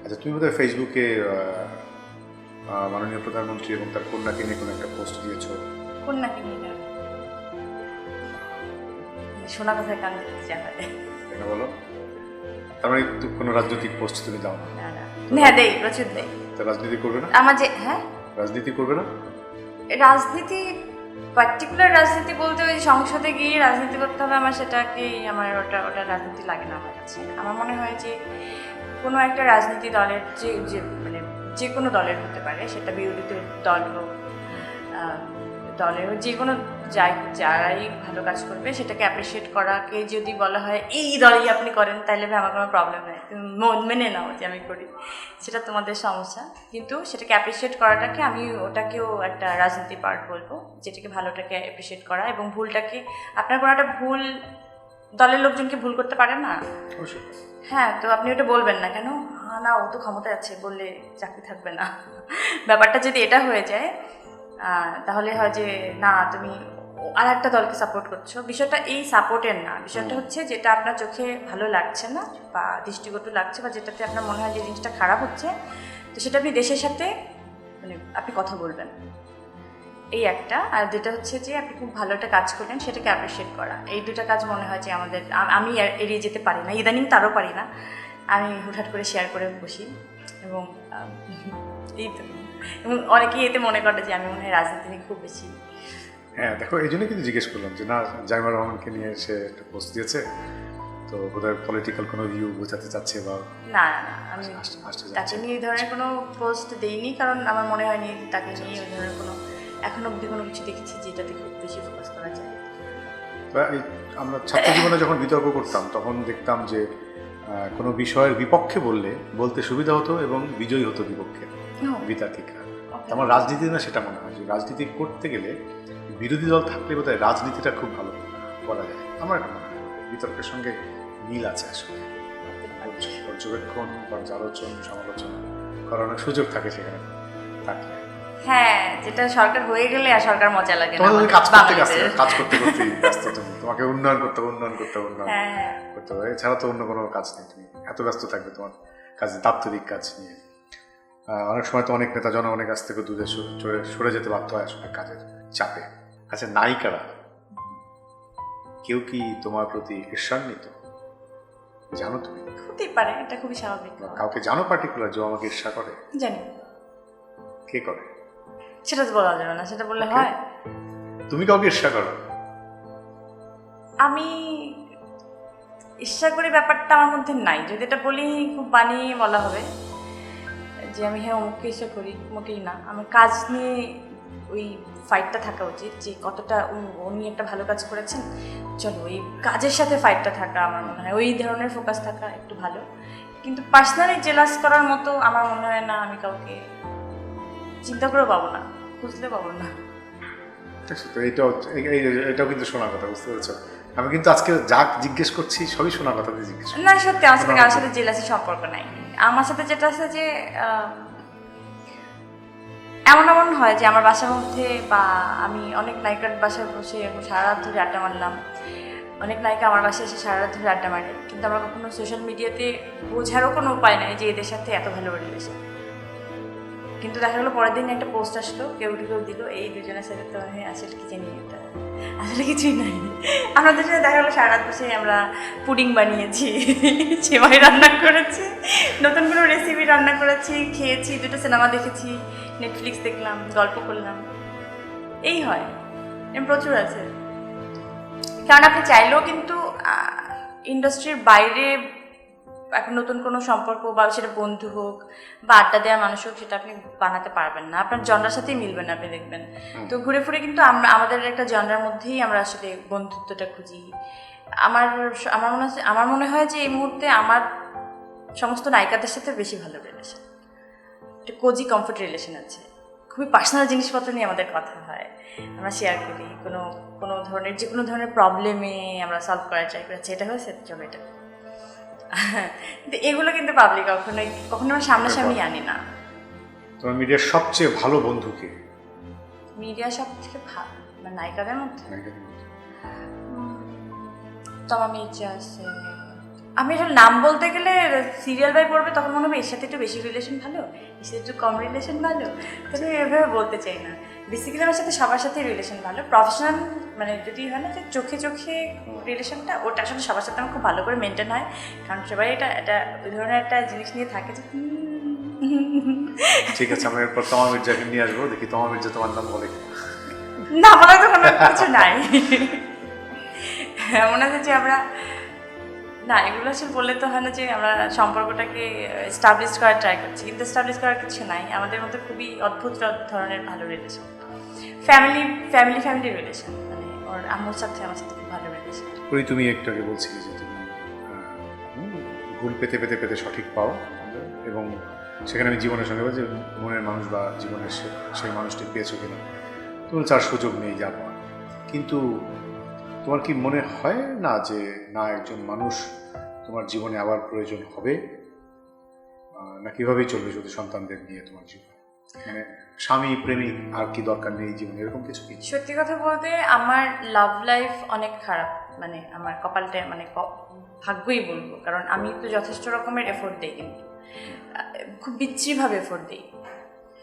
আচ্ছা তুমি বোধহয় ফেসবুকে মাননীয় প্রধানমন্ত্রী এবং তার কন্যাকে নিয়ে কোনো একটা পোস্ট দিয়েছো। কন্যাকে নিয়ে শোনা কথায় কান দিতে চায় কেন বলো? তার মানে কোনো রাজনৈতিক পোস্ট তুমি দাও না? হ্যাঁ দেই, প্রচুর দেই। তা রাজনীতি করবে না? আমার যে হ্যাঁ রাজনীতি করবে না? রাজনীতি পার্টিকুলার রাজনীতি বলতে ওই সংসদে গিয়ে রাজনীতি করতে হবে আমার, সেটাকেই আমার ওটা রাজনীতি লাগে না আমার কাছে। আমার মনে হয় যে কোনো একটা রাজনীতি দলের যে মানে যে কোনো দলের হতে পারে, সেটা বিরোধী দল হোক দলের যে কোনো যারাই ভালো কাজ করবে সেটাকে অ্যাপ্রিসিয়েট করাকে যদি বলা হয় এই দলেই আপনি করেন, তাহলে ভাই আমার কোনো প্রবলেম নেই, তুমি মেনে নাও যে আমি করি, সেটা তোমাদের সমস্যা। কিন্তু সেটাকে অ্যাপ্রিসিয়েট করাটাকে আমি ওটাকেও একটা রাজনীতি পার্ট বলবো, যেটাকে ভালোটাকে অ্যাপ্রিসিয়েট করা এবং ভুলটাকে, আপনার কোনো একটা ভুল দলের লোকজনকে ভুল করতে পারে না, হ্যাঁ, তো আপনি ওটা বলবেন না কেন, হ্যাঁ না ও তো ক্ষমতায় আছে বললে চাকরি থাকবে না। ব্যাপারটা যদি এটা হয়ে যায় তাহলে হয় যে না তুমি আর একটা দলকে সাপোর্ট করছো। বিষয়টা এই সাপোর্টের না, বিষয়টা হচ্ছে যেটা আপনার চোখে ভালো লাগছে না বা দৃষ্টিকটু লাগছে বা যেটাতে আপনার মনে হয় যে জিনিসটা খারাপ হচ্ছে, তো সেটা আপনি দেশের সাথে মানে আপনি কথা বলবেন, এই একটা। আর যেটা হচ্ছে যে আপনি খুব ভালো একটা কাজ করলেন সেটাকে অ্যাপ্রিসিয়েট করা, এই দুটা কাজ মনে হয় যে আমাদের, আমি এড়িয়ে যেতে পারি না, ইদানিং তারও পারি না, আমি হুটহাট করে শেয়ার করে বসি এবং এই তো, এবং অনেকেই এতে মনে করে যে আমি মনে হয় রাজনীতি নিয়ে খুব বেশি। হ্যাঁ দেখো, এই জন্য কিন্তু জিজ্ঞেস করলাম যে না, জাইমা রহমানকে নিয়ে সে একটা পোস্ট দিয়েছে, তো বোধহয় পলিটিক্যাল কোনো ভিউ বোঝাতে চাচ্ছে বা না না না, আমি আসতে তাকে যাচ্ছে। নিয়ে এই ধরনের কোনো পোস্ট দেইনি, কারণ আমার মনে হয়নি তাকে নিয়ে ওই ধরনের কোনো এখন অবধি কোনো কিছু দেখেছি যেটাতে খুব বেশি ফোকাস করা যায়। আমরা ছাত্র জীবনে যখন বিতর্ক করতাম তখন দেখতাম যে কোনো বিষয়ের বিপক্ষে বলতে সুবিধা হতো এবং বিজয়ী হতো বিপক্ষে বিতার্কিকরা। আমার রাজনীতি না সেটা মনে হয় যে রাজনীতি করতে গেলে বিরোধী দল থাকলে বোধহয় রাজনীতিটা খুব ভালো করা যায়। আমার এটা মনে হয় বিতর্কের সঙ্গে মিল আছে আসলে, পর্যবেক্ষণ বা আলোচনা সমালোচনা করার অনেক সুযোগ থাকে সেখানে থাকলে। হ্যাঁ, যেটা সরকার হয়ে গেলে আর সরকার মজা লাগে না, কাজ করতে ব্যস্ত, তুমি তোমাকে উন্নয়ন করতে হ্যাঁ করতে হবে, এছাড়া তো অন্য কোনো কাজ নেই, তুমি এত ব্যস্ত থাকবে তোমার কাজে, দাপ্তরিক কাজ নিয়ে। অনেক সময় তো অনেক নেতা জনগণের কাছ থেকে দূরে সরে যেতে বাধ্য হয় আসলে কাজের চাপে। আচ্ছা, নায়িকারা কেউ কি তোমার প্রতি ঈর্ষান্বিত জানো তুমি? হতেই পারে, এটা খুবই স্বাভাবিক। কাউকে জানো পার্টিকুলার যে আমাকে ঈর্ষা করে? জানি। কে করে সেটা তো বলা যাবে না, সেটা বললে হয়। তুমি কাউকে ঈর্ষা করো? আমি ঈর্ষা করি ব্যাপারটা আমার মধ্যে নাই, যদি এটা বলি খুব বানিয়ে বলা হবে যে আমি হ্যাঁ অমুককে ঈর্ষা করি, মোটেই না। আমার কাজ নিয়ে ওই ফাইটটা থাকা উচিত যে কতটা উনি একটা ভালো কাজ করেছেন, চলো ওই কাজের সাথে ফাইটটা থাকা আমার মনে হয়, ওই ধরনের ফোকাস থাকা একটু ভালো। কিন্তু পার্সোনালি জেলাস করার মতো আমার মনে হয় না, আমি কাউকে চিন্তা করেও পাবো না, খুঁজলে পাবো না। তো এটাও কিন্তু শোনার কথা, বুঝতে পেরেছো? আমি কিন্তু আজকে যা জিজ্ঞেস করছি সবই শোনার কথা দিয়ে জিজ্ঞেস করছি। না সত্যি, আমার সাথে কারোর সাথে জেলাসি সম্পর্ক নাই। আমার সাথে যেটা আছে যে এমন হয় যে আমার বাসার মধ্যে বা আমি অনেক নায়িকার বাসায় বসে সারা রাত ধরে আড্ডা মারলাম, অনেক নায়িকা আমার বাসায় এসে সারা রাত ধরে আড্ডা মারে, কিন্তু আমরা কখনো সোশ্যাল মিডিয়াতে বোঝারও কোনো উপায় নাই যে এদের সাথে এত ভালো রিলেশন। কিন্তু দেখা গেলো পরের দিন একটা পোস্ট আসলো, কেউ দিল এই দুজনের সাথে, তো আসলে কি জানি এটা আসলে কিছুই নাই। আমরা দুজনে দেখা গেলো সারা রাত বসে আমরা পুডিং বানিয়েছি, সেমাই রান্না করেছি, নতুন কোনো রেসিপি রান্না করেছি, খেয়েছি, দুটো সিনেমা দেখেছি, নেটফ্লিক্স দেখলাম, গল্প করলাম, এই হয়। এরকম প্রচুর আছে। কারণ আপনি চাইলেও কিন্তু ইন্ডাস্ট্রির বাইরে এখন নতুন কোনো সম্পর্ক বা সেটা বন্ধু হোক বা আড্ডা দেওয়ার মানুষ হোক, সেটা আপনি বানাতে পারবেন না, আপনার জনরার সাথেই মিলবে না, আপনি দেখবেন। তো ঘুরে ফিরে কিন্তু আমাদের একটা জনরার মধ্যেই আমরা আসলে বন্ধুত্বটা খুঁজি। আমার মনে হয় যে এই মুহূর্তে আমার সমস্ত নায়িকাদের সাথে বেশি ভালো রিলেশন, একটা কোজি কমফোর্ট রিলেশন আছে। খুবই পার্সোনাল জিনিসপত্র নিয়ে আমাদের কথা হয়, আমরা শেয়ার করি, কোনো ধরনের যে কোনো ধরনের প্রবলেমে আমরা সলভ করার ট্রাই করেছি, এটা হয়েছে চলো এটা। কিন্তু এগুলো কিন্তু পাবলিক কখনো আমরা সামনাসামনি আনি না। তোমার মিডিয়ার সবচেয়ে ভালো বন্ধুকে? মিডিয়া সব থেকে ভালো মানে নায়িকাদের মধ্যে তমা মির্জা আছে। আমি আসলে নাম বলতে গেলে সিরিয়াল বাই পড়বে, তখন মনে হবে এর সাথে একটু বেশি রিলেশন ভালো, এর সাথে একটু কম রিলেশন ভালো, তবে এভাবে বলতে চাই না। বেসিক্যালি আমার সাথে সবার সাথে রিলেশন ভালো। প্রফেশনাল মানে যদি হয় না যে চোখে চোখে রিলেশনটা, ওটা আসলে সবার সাথে আমার খুব ভালো করে মেনটেন হয়, কারণ সবাই এটা ওই ধরনের একটা জিনিস নিয়ে থাকে যে ঠিক আছে, আমরা এরপর তমা মির্জাকে নিয়ে আসবো, দেখি তমা মির্জা তোমার নাম বলে না, বলার তো কোনো কিছু নাই। মনে হচ্ছে যে আমরা না, এগুলো আসলে বললে তো হয় না যে আমরা সম্পর্কটাকে এস্টাবলিশ করার ট্রাই করছি, কিন্তু এস্টাবলিশ করার কিছু নাই। আমাদের মধ্যে খুবই অদ্ভুত ধরনের ভালো রিলেশন। ফ্যামিলি রিলেশন, মানে ওর আম্মুর সাথে আমার সাথে খুব ভালো রিলেশন। ওই তুমি একটু আগে বলছিলে যে তুমি ভুল পেতে পেতে পেতে সঠিক পাও, এবং সেখানে আমি জীবনের সঙ্গে বলছি মনের মানুষ বা জীবনের সেই মানুষটি পেয়েছো কিনা, তোমার চার সুযোগ নেই যা পাওয়া। কিন্তু তোমার কি মনে হয় না যে না একজন মানুষ তোমার জীবনে আবার প্রয়োজন হবে, না কিভাবেই চলবে শুধু সন্তানদের নিয়ে তোমার জীবন, মানে স্বামী প্রেমিক আর কি দরকার নেই জীবনে, এরকম কিছু কি? সত্যি কথা বলতে আমার লাভ লাইফ অনেক খারাপ, মানে আমার কপালটা মানে ভাগ্যই বলবো, কারণ আমি তো যথেষ্ট রকমের এফোর্ট দিই, কিন্তু খুব বিচ্ছিরিভাবে এফোর্ট দিই।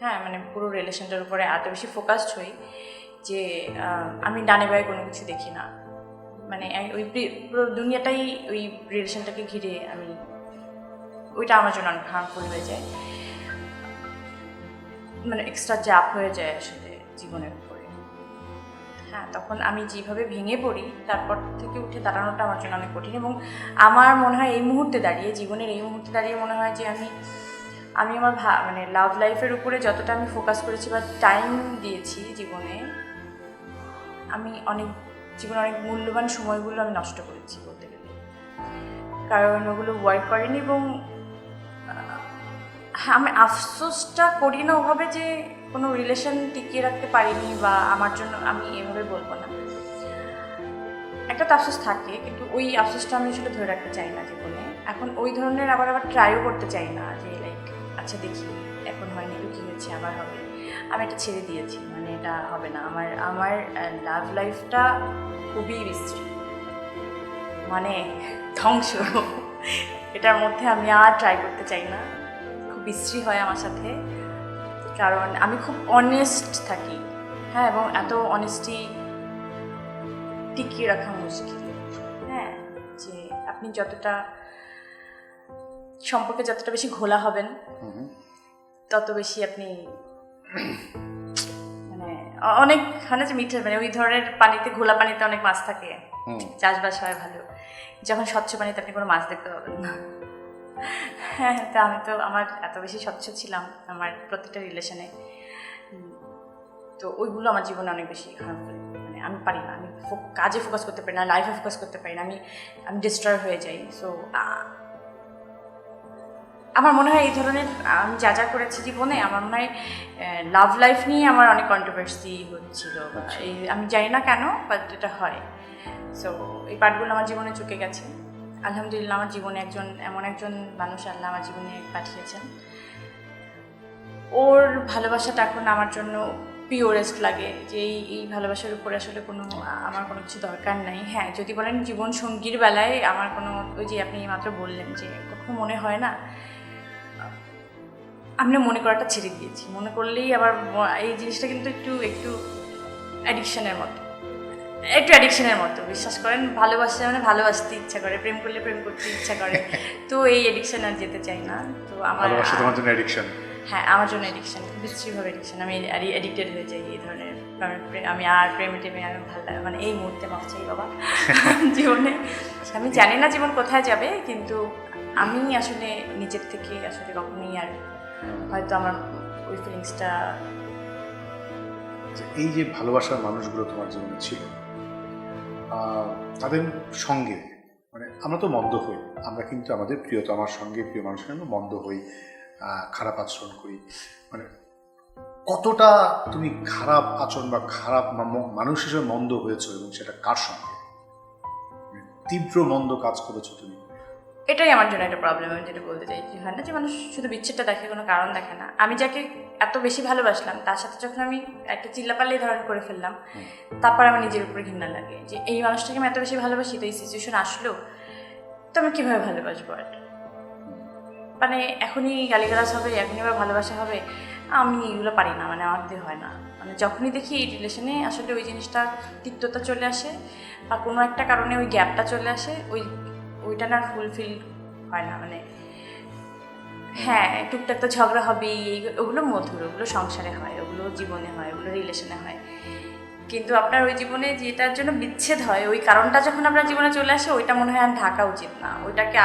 হ্যাঁ, মানে পুরো রিলেশনটার উপরে এত বেশি ফোকাসড হই যে আমি ডানে বায়ে কোনো কিছু দেখি না, মানে ওই পুরো দুনিয়াটাই ওই রিলেশনটাকে ঘিরে, আমি ওইটা আমার জন্য অনেক হার্মফুল হয়ে যায়, মানে এক্সট্রা চাপ হয়ে যায় আসলে জীবনের উপরে। হ্যাঁ, তখন আমি যেভাবে ভেঙে পড়ি তারপর থেকে উঠে দাঁড়ানোটা আমার জন্য অনেক কঠিন, এবং আমার মনে হয় এই মুহূর্তে দাঁড়িয়ে, জীবনের এই মুহূর্তে দাঁড়িয়ে মনে হয় যে আমি আমার মানে লাভ লাইফের উপরে যতটা আমি ফোকাস করেছি বা টাইম দিয়েছি জীবনে, আমি জীবনে অনেক মূল্যবান সময়গুলো আমি নষ্ট করেছি বলতে গেলে, কারণ ওগুলো ওয়ার্ক করেনি। এবং আমি আফসোসটা করি না ওভাবে যে কোনো রিলেশন টিকিয়ে রাখতে পারিনি, বা আমার জন্য, আমি এভাবে বলবো না, একটা তো আফসোস থাকে, কিন্তু ওই আফসোসটা আমি আসলে ধরে রাখতে চাই না জীবনে। এখন ওই ধরনের আবার ট্রাইও করতে চাই না, যে লাইক আচ্ছা দেখি এখন হয়নি তো কী হয়েছে, আবার হবে, আমি এটা ছেড়ে দিয়েছি, মানে এটা হবে না। আমার লাভ লাইফটা খুবই বিশ্রী, মানে ধ্বংস, এটার মধ্যে আমি আর ট্রাই করতে চাই না। খুব বিশ্রী হয় আমার সাথে, কারণ আমি খুব অনেস্ট থাকি। হ্যাঁ, এবং এত অনেস্টি টিকিয়ে রাখা মুশকিল। হ্যাঁ, যে আপনি যতটা সম্পর্কে যতটা বেশি ঘোলা হবেন তত বেশি আপনি মানে অনেক হয় না যে মিঠে, মানে ওই ধরনের পানিতে, ঘোলা পানিতে অনেক মাছ থাকে, চাষবাস হয় ভালো, যখন স্বচ্ছ পানিতে আপনি কোনো মাছ দেখতে পাবেন না। হ্যাঁ, তা আমি তো আমার এত বেশি স্বচ্ছ ছিলাম আমার প্রত্যেকটা রিলেশনে, তো ওইগুলো আমার জীবনে অনেক বেশি হার্মফুল। মানে আমি পারি না, আমি কাজে ফোকাস করতে পারি না, লাইফে ফোকাস করতে পারি না, আমি ডিস্ট্রয় হয়ে যাই। সো আমার মনে হয় এই ধরনের আমি যা করেছি জীবনে, আমার মনে হয় লাভ লাইফ নিয়ে আমার অনেক কন্ট্রোভার্সি হচ্ছিল, এই আমি জানি না কেন, বাট এটা হয়। সো এই পার্টগুলো আমার জীবনে চুকে গেছে। আলহামদুলিল্লাহ, আমার জীবনে এমন একজন মানুষ আল্লাহ আমার জীবনে পাঠিয়েছেন, ওর ভালোবাসাটা এখন আমার জন্য পিওরেস্ট লাগে, যে এই ভালোবাসার উপরে আসলে আমার কোনো কিছু দরকার নাই। হ্যাঁ, যদি বলেন জীবন সঙ্গীর বেলায় আমার কোনো, ওই যে আপনি মাত্র বললেন যে কখনো মনে হয় না, আমি মনে করাটা ছেড়ে দিয়েছি। মনে করলেই আবার এই জিনিসটা কিন্তু একটু অ্যাডিকশনের মতো, বিশ্বাস করেন। ভালোবাসা মানে ভালোবাসতে ইচ্ছা করে, প্রেম করলে প্রেম করতে ইচ্ছা করে, তো এই অ্যাডিকশন আর যেতে চাই না। তো তোমার জন্য অ্যাডিকশন? হ্যাঁ, আমার জন্য অ্যাডিকশন, বিশ্রীভাবে অ্যাডিকশন। আমি অ্যাডিক্টেড হয়ে যাই এই ধরনের, আমি আর প্রেমে আমি ভালো লাগে, মানে এই মুহূর্তে মাফ চাই বাবা জীবনে। আমি জানি না জীবন কোথায় যাবে, কিন্তু আমি আসলে নিজের থেকে আসলে কখনোই আর হয়তো আমার ওই ফিলিংসটা, এই যে ভালোবাসার মানুষগুলো তোমার জীবনে ছিল, তাদের সঙ্গে মানে আমরা তো মন্দ হই, আমরা কিন্তু আমাদের প্রিয়তমার সঙ্গে, প্রিয় মানুষের সঙ্গে মন্দ হই, খারাপ আচরণ করি। মানে কতটা তুমি খারাপ আচরণ বা খারাপ মানুষ হিসেবে মন্দ হয়েছো, এবং সেটা কার সঙ্গে তীব্র মন্দ কাজ করেছো তুমি? এটাই আমার জন্য একটা প্রবলেম। আমি যেটা বলতে চাই, হয় না যে মানুষ শুধু বিচ্ছেদটা দেখে, কোনো কারণ দেখে না। আমি যাকে এত বেশি ভালোবাসলাম, তার সাথে যখন আমি একটা চিল্লাপাল্লাই ধরন করে ফেললাম, তারপর আমার নিজের উপরে ঘৃণা লাগে যে এই মানুষটাকে আমি এত বেশি ভালোবাসি, তো এই সিচুয়েশন আসলো, তো আমি কীভাবে ভালোবাসবো? আর মানে এখনই গালিগালাজ হবে, এখনই আবার ভালোবাসা হবে, আমি এগুলো পারি না, মানে আমার দিয়ে হয় না। মানে যখনই দেখি এই রিলেশনে আসলে ওই জিনিসটা তিক্ততা চলে আসে, বা কোনো একটা কারণে ওই গ্যাপটা চলে আসে, ওইটা না ফুলফিল হয় না। মানে হ্যাঁ, টুকটাক তো ঝগড়া হবেই, ওগুলো মধুর, ওগুলো সংসারে হয়, ওগুলো জীবনে হয়, ওগুলো রিলেশনে হয়, কিন্তু আপনার ওই জীবনে যেটার জন্য বিচ্ছেদ হয়, ওই কারণটা যখন আপনার জীবনে চলে আসে, ওইটা মনে হয় আর ঢাকা উচিত না, ওইটাকে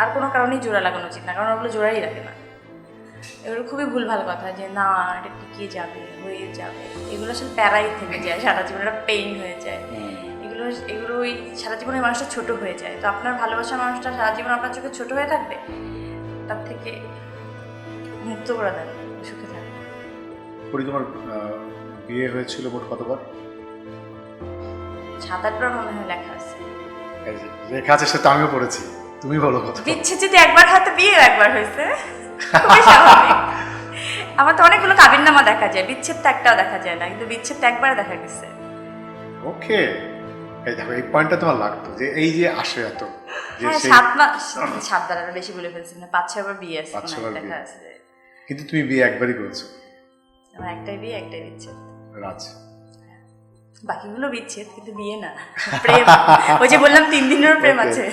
আর কোনো কারণেই জোড়া লাগানো উচিত না, কারণ ওগুলো জোড়াই রাখে না। এগুলো খুবই ভুলভাল কথা যে না এটা টিকে যাবে হয়ে যাবে, এগুলো আসলে প্যারাই থেকে যায়, সারা জীবন একটা পেইন হয়ে যায়। এগুলো এগুলো ওই সারা জীবনের মানুষটা ছোট হয়ে যায়। তো আপনার ভালোবাসার মানুষটা সারা জীবন আপনার চোখে ছোট হয়ে থাকবে, তার থেকে মুক্ত করে দেন, সুখে থাকবে। তোমার বিয়ে হয়েছিল মোট কতবার? 7-8 বার মনে হয় লেখা আছে। লেখা আছে, সেটা আমিও পড়েছি। তুমি বলো কত? বিচ্ছেদ যদি একবার হয়তো বিয়ে একবার হয়েছে, খুবই স্বাভাবিক। আমার তো অনেকগুলো কাবিননামা দেখা যায়, বিচ্ছেদ তো একটাও দেখা যায় না, কিন্তু বিচ্ছেদ তো একবার দেখা গেছে। ওকে, এই দেখো এই পয়েন্টটা তোমার লাগতো যে এই যে আসে এত যে হ্যাঁ, সেই 7 মাস, 7 বার আরো বেশি বলে ফেলছি না, 5-6 বার বিয়ে আছে, 5-6 বার দেখা বিয়ে। আছে। কিন্তু তুমি বিয়ে একবারই করেছো। আমার একটাই বিয়ে, একটাই বিচ্ছেদ। রাজ, বাকিগুলো বিচ্ছেদ, কিন্তু বিয়ে না, প্রেম। ওই যে বললাম 3 দিনেরও প্রেম আছে।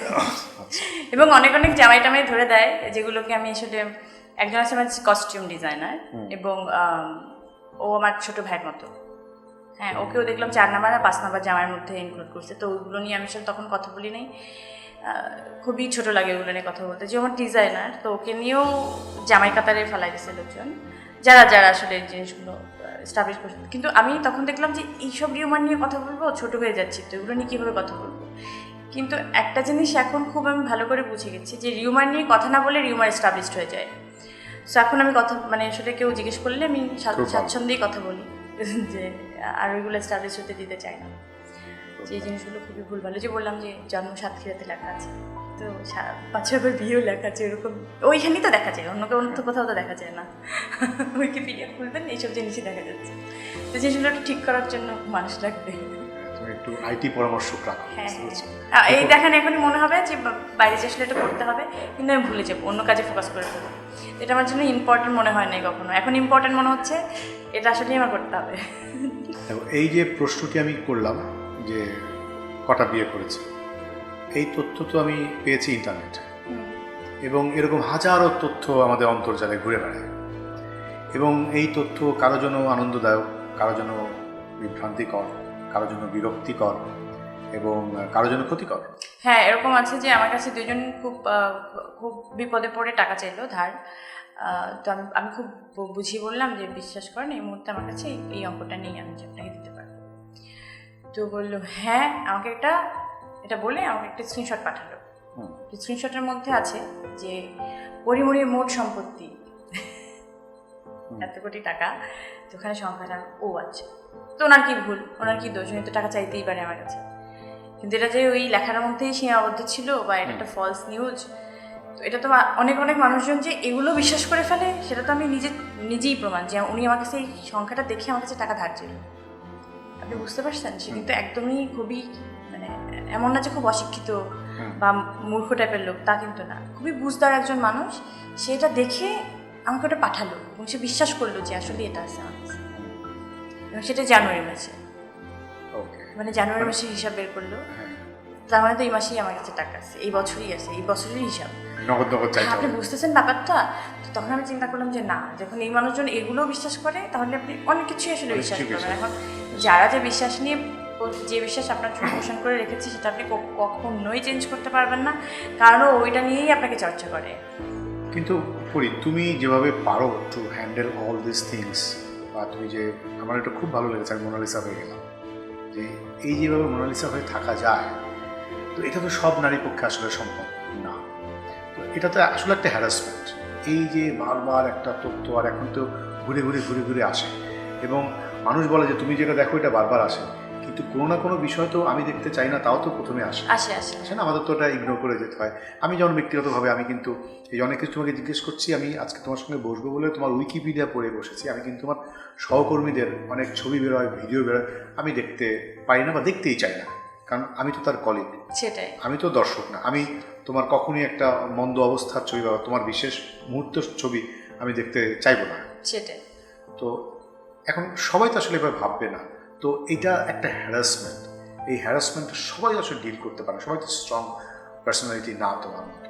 এবং অনেক অনেক জামাই টামাই ধরে দেয়, যেগুলোকে আমি আসলে, একজন আছে আমার কস্টিউম ডিজাইনার, এবং ও আমার ছোট ভাইয়ের মতো। হ্যাঁ, ওকেও দেখলাম 4 নাম্বার আর 5 নাম্বার জামাইয়ের মধ্যে ইনক্লুড করছে। তো ওইগুলো নিয়ে আমি আসলে তখন কথা বলি নাই, খুবই ছোট লাগে ওগুলো নিয়ে কথা বলতে। যে আমার ডিজাইনার, তো ওকে নিয়েও জামাই কাতারে ফেলাই দিচ্ছে লোকজন, যারা যারা আসলে এই জিনিসগুলো এস্টাবলিশ করছে। কিন্তু আমি তখন দেখলাম যে এইসব রিউমার নিয়ে কথা বলবো, ছোট হয়ে যাচ্ছি, তো এগুলো নিয়ে কীভাবে কথা বলবো। কিন্তু একটা জিনিস এখন খুব আমি ভালো করে বুঝে গেছি, যে রিউমার নিয়ে কথা না বলে রিউমার এস্টাবলিশড হয়ে যায়। সো এখন আমি কথা, মানে আসলে কেউ জিজ্ঞেস করলে আমি স্বাচ্ছন্দ্যেই কথা বলি, যে আর ওইগুলো এস্টাবলিশ হতে দিতে চাই না। যে এই জিনিসগুলো খুবই ভুল ভালো। যে বললাম যে জন্ম সাতক্ষীরাতে লেখা আছে, তো 5-6 বার বিয়েও লেখা আছে, এরকম ওইখানেই তো দেখা যায়, অন্য তো কোথাও তো দেখা যায় না। উইকিপিডিয়া খুলবেন, এইসব জিনিসই দেখা যাচ্ছে। তো জিনিসগুলো একটু ঠিক করার জন্য মানুষ লাগবে। তুমি একটু আইটি পরামর্শ রাখো। হ্যাঁ, এই দেখেন এখনই মনে হবে যে বাইরে যে আসলে এটা করতে হবে, কিন্তু আমি ভুলে যাবো, অন্য কাজে ফোকাস করে ফেলবো। এটা আমার জন্য ইম্পর্টেন্ট মনে হয় নাই কখনো, এখন ইম্পর্টেন্ট মনে হচ্ছে, এটা আসলেই আমার করতে হবে। এই যে প্রশ্নটি আমি করলাম যে কটা বিয়ে করেছে, এই তথ্য তো আমি পেয়েছি ইন্টারনেটে, এবং এরকম হাজারো তথ্য আমাদের অন্তর্জালে ঘুরে বেড়ায়, এবং এই তথ্য কারো জন্য আনন্দদায়ক, কারো জন্য বিভ্রান্তিকর, কারো জন্য বিরক্তিকর, এবং কারো জন্য ক্ষতিকর। হ্যাঁ, এরকম আছে যে আমার কাছে 2জন খুব খুব বিপদে পড়ে টাকা চাইলো ধার। তো আমি খুব বুঝিয়ে বললাম যে বিশ্বাস করেন, এই মুহূর্তে আমার কাছে এই অঙ্কটা নেই, আমি আপনাকে দিতে পারবো। তো বললো হ্যাঁ, আমাকে এটা বলে আমাকে একটা স্ক্রিনশট পাঠালো। স্ক্রিনশটের মধ্যে আছে যে পরিমণির মোট সম্পত্তি এত কোটি টাকা, তো ওখানে সংখ্যাটা ও আছে। তো ওনার কি ভুল, ওনার কি দোষ, উনি তো টাকা চাইতেই পারে আমার কাছে। কিন্তু এটা যে ওই লেখার মধ্যেই সীমাবদ্ধ ছিল, বা এটা একটা ফলস নিউজ, তো এটা তো অনেক অনেক মানুষজন যে এগুলো বিশ্বাস করে ফেলে, সেটা তো আমি নিজেই প্রমাণ, যে উনি আমার কাছে এই সংখ্যাটা দেখে আমার কাছে টাকা ধার ছিল। আপনি বুঝতে পারছেন, সে কিন্তু একদমই খুবই, মানে এমন না যে খুব অশিক্ষিত বা মূর্খ টাইপের লোক, তা কিন্তু না, খুবই বুঝদার একজন মানুষ। সেটা দেখে আমাকে ওটা পাঠালো, এবং সে বিশ্বাস করলো যে আসলে এটা আছে আমার কাছে, এবং সেটা জানুয়ারি মাসে, মানে জানুয়ারি মাসে হিসাব বের করলো। তার মানে তো এই মাসেই আমার কাছে টাকা আছে, এই বছরই আছে, এই বছরের হিসাব। আপনি বুঝতেছেন ব্যাপারটা? তো তখন আমি চিন্তা করলাম যে না, যখন এই মানুষজন এগুলো বিশ্বাস করে, তাহলে আপনি অনেক কিছুই আসলে বিশ্বাস করবেন। এখন যারা যে বিশ্বাস নিয়ে, যে বিশ্বাস আপনার পোষণ করে রেখেছে, সেটা আপনি কখনোই চেঞ্জ করতে পারবেন না, কারণ ওইটা নিয়েই আপনাকে চর্চা করে। কিন্তু তুমি যেভাবে পারো to handle all this things, বা তুমি যে, আমার এটা খুব ভালো লেগেছে, আমি মোনালিসা হয়ে গেলাম, যে এই যেভাবে মোনালিসা হয়ে থাকা যায়, তো এটা তো সব নারী পক্ষে আসলে সম্ভব না। তো এটা তো আসলে একটা হ্যারাসমেন্ট, এই যে বারবার একটা তথ্য, আর এখন তো ঘুরে ঘুরে ঘুরে ঘুরে আসে, এবং মানুষ বলে যে তুমি যেটা দেখো এটা বারবার আসে, কিন্তু কোনো না কোনো বিষয় তো আমি দেখতে চাই না, তাও তো প্রথমে আসে না, আমাদের তো ওটা ইগনোর করে যেতে হয়। আমি যেমন ব্যক্তিগতভাবে, আমি কিন্তু এই অনেক কিছু তোমাকে জিজ্ঞেস করছি, আমি আজকে তোমার সঙ্গে বসবো বলে তোমার উইকিপিডিয়া পড়ে বসেছি, আমি কিন্তু তোমার সহকর্মীদের অনেক ছবি বেরোয়, ভিডিও বেরোয়, আমি দেখতে পাই না বা দেখতেই চাই না, কারণ আমি তো তার কলিগ, সেটাই, আমি তো দর্শক না। আমি তোমার কখনই একটা মন্দ অবস্থার ছবি বা তোমার বিশেষ মুহূর্তের ছবি আমি দেখতে চাইবো না, সেটাই। তো এখন সবাই তো আসলে এবার ভাববে না, তো এটা একটা হ্যারাসমেন্ট, এই হ্যারাসমেন্ট সবাই আসলে ডিল করতে পারে, সবাই তো স্ট্রং পার্সোনালিটি না তোমার মতো,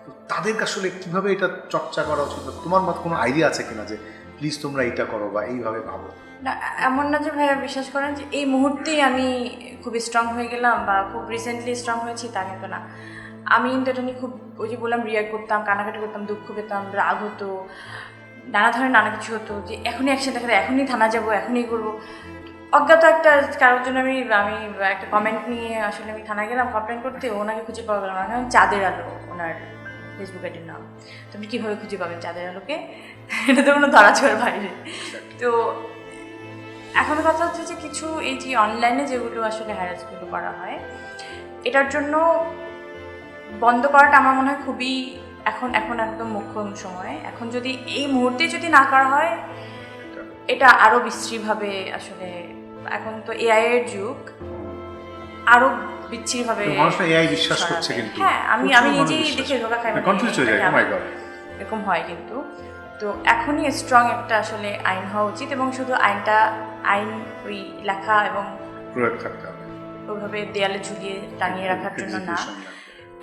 তো তাদেরকে আসলে কীভাবে এটা চর্চা করা উচিত, তোমার মতো কোনো আইডিয়া আছে কিনা যে প্লিজ তোমরা এইটা করো বা এইভাবে ভাবো? না, এমন না যে ভাইয়া বিশ্বাস করেন যে এই মুহূর্তেই আমি খুব স্ট্রং হয়ে গেলাম বা খুব রিসেন্টলি স্ট্রং হয়েছি, তা কিন্তু না। আমি কিন্তু এটা নিয়ে খুব, ওই যে বললাম, রিয়াক্ট করতাম, কানাকাটি করতাম, দুঃখ পেতাম, রাগ হতো, নানা ধরনের নানা কিছু হতো, যে এখনই অ্যাকশন দেখাতে, এখনই থানা যাব, এখনই করবো। অজ্ঞাত একটা কারোর জন্য আমি আমি একটা কমেন্ট নিয়ে আসলে আমি থানায় গেলাম কমপ্লেন করতে, ওনাকে খুঁজে পাওয়া গেলাম না। চাঁদের আলো ওনার ফেসবুক আইডির নাম। তো আপনি কীভাবে খুঁজে পাবেন চাঁদের আলোকে? এটা তো কোনো ধরাছোঁয়ার বাইরে। তো এখন কথা হচ্ছে যে কিছু এই যে অনলাইনে যেগুলো আসলে হ্যারাসগুলো করা হয়, এটার জন্য বন্ধ করাটা আমার মনে হয় খুবই এখন একদম মুখ্য সময়। এখন যদি এই মুহূর্তে যদি না করা হয়, এটা আরও বিশ্রীভাবে আসলে, এখন তো এআই এর যুগ, আরও বিচ্ছিরিভাবে মানুষরা এআই বিশ্বাস করছে। কিন্তু হ্যাঁ, আমি নিজেই দেখে ধোকা খাই, কনফিউজ হয়ে যায়, ও মাই গড, এরকম হয়। কিন্তু তো এখনই স্ট্রং একটা আসলে আইন হওয়া উচিত, এবং শুধু আইন ওই লেখা এবং প্রয়োগ থাকতে হবে, ওইভাবে দেয়ালে ঝুলিয়ে টানিয়ে রাখার জন্য না,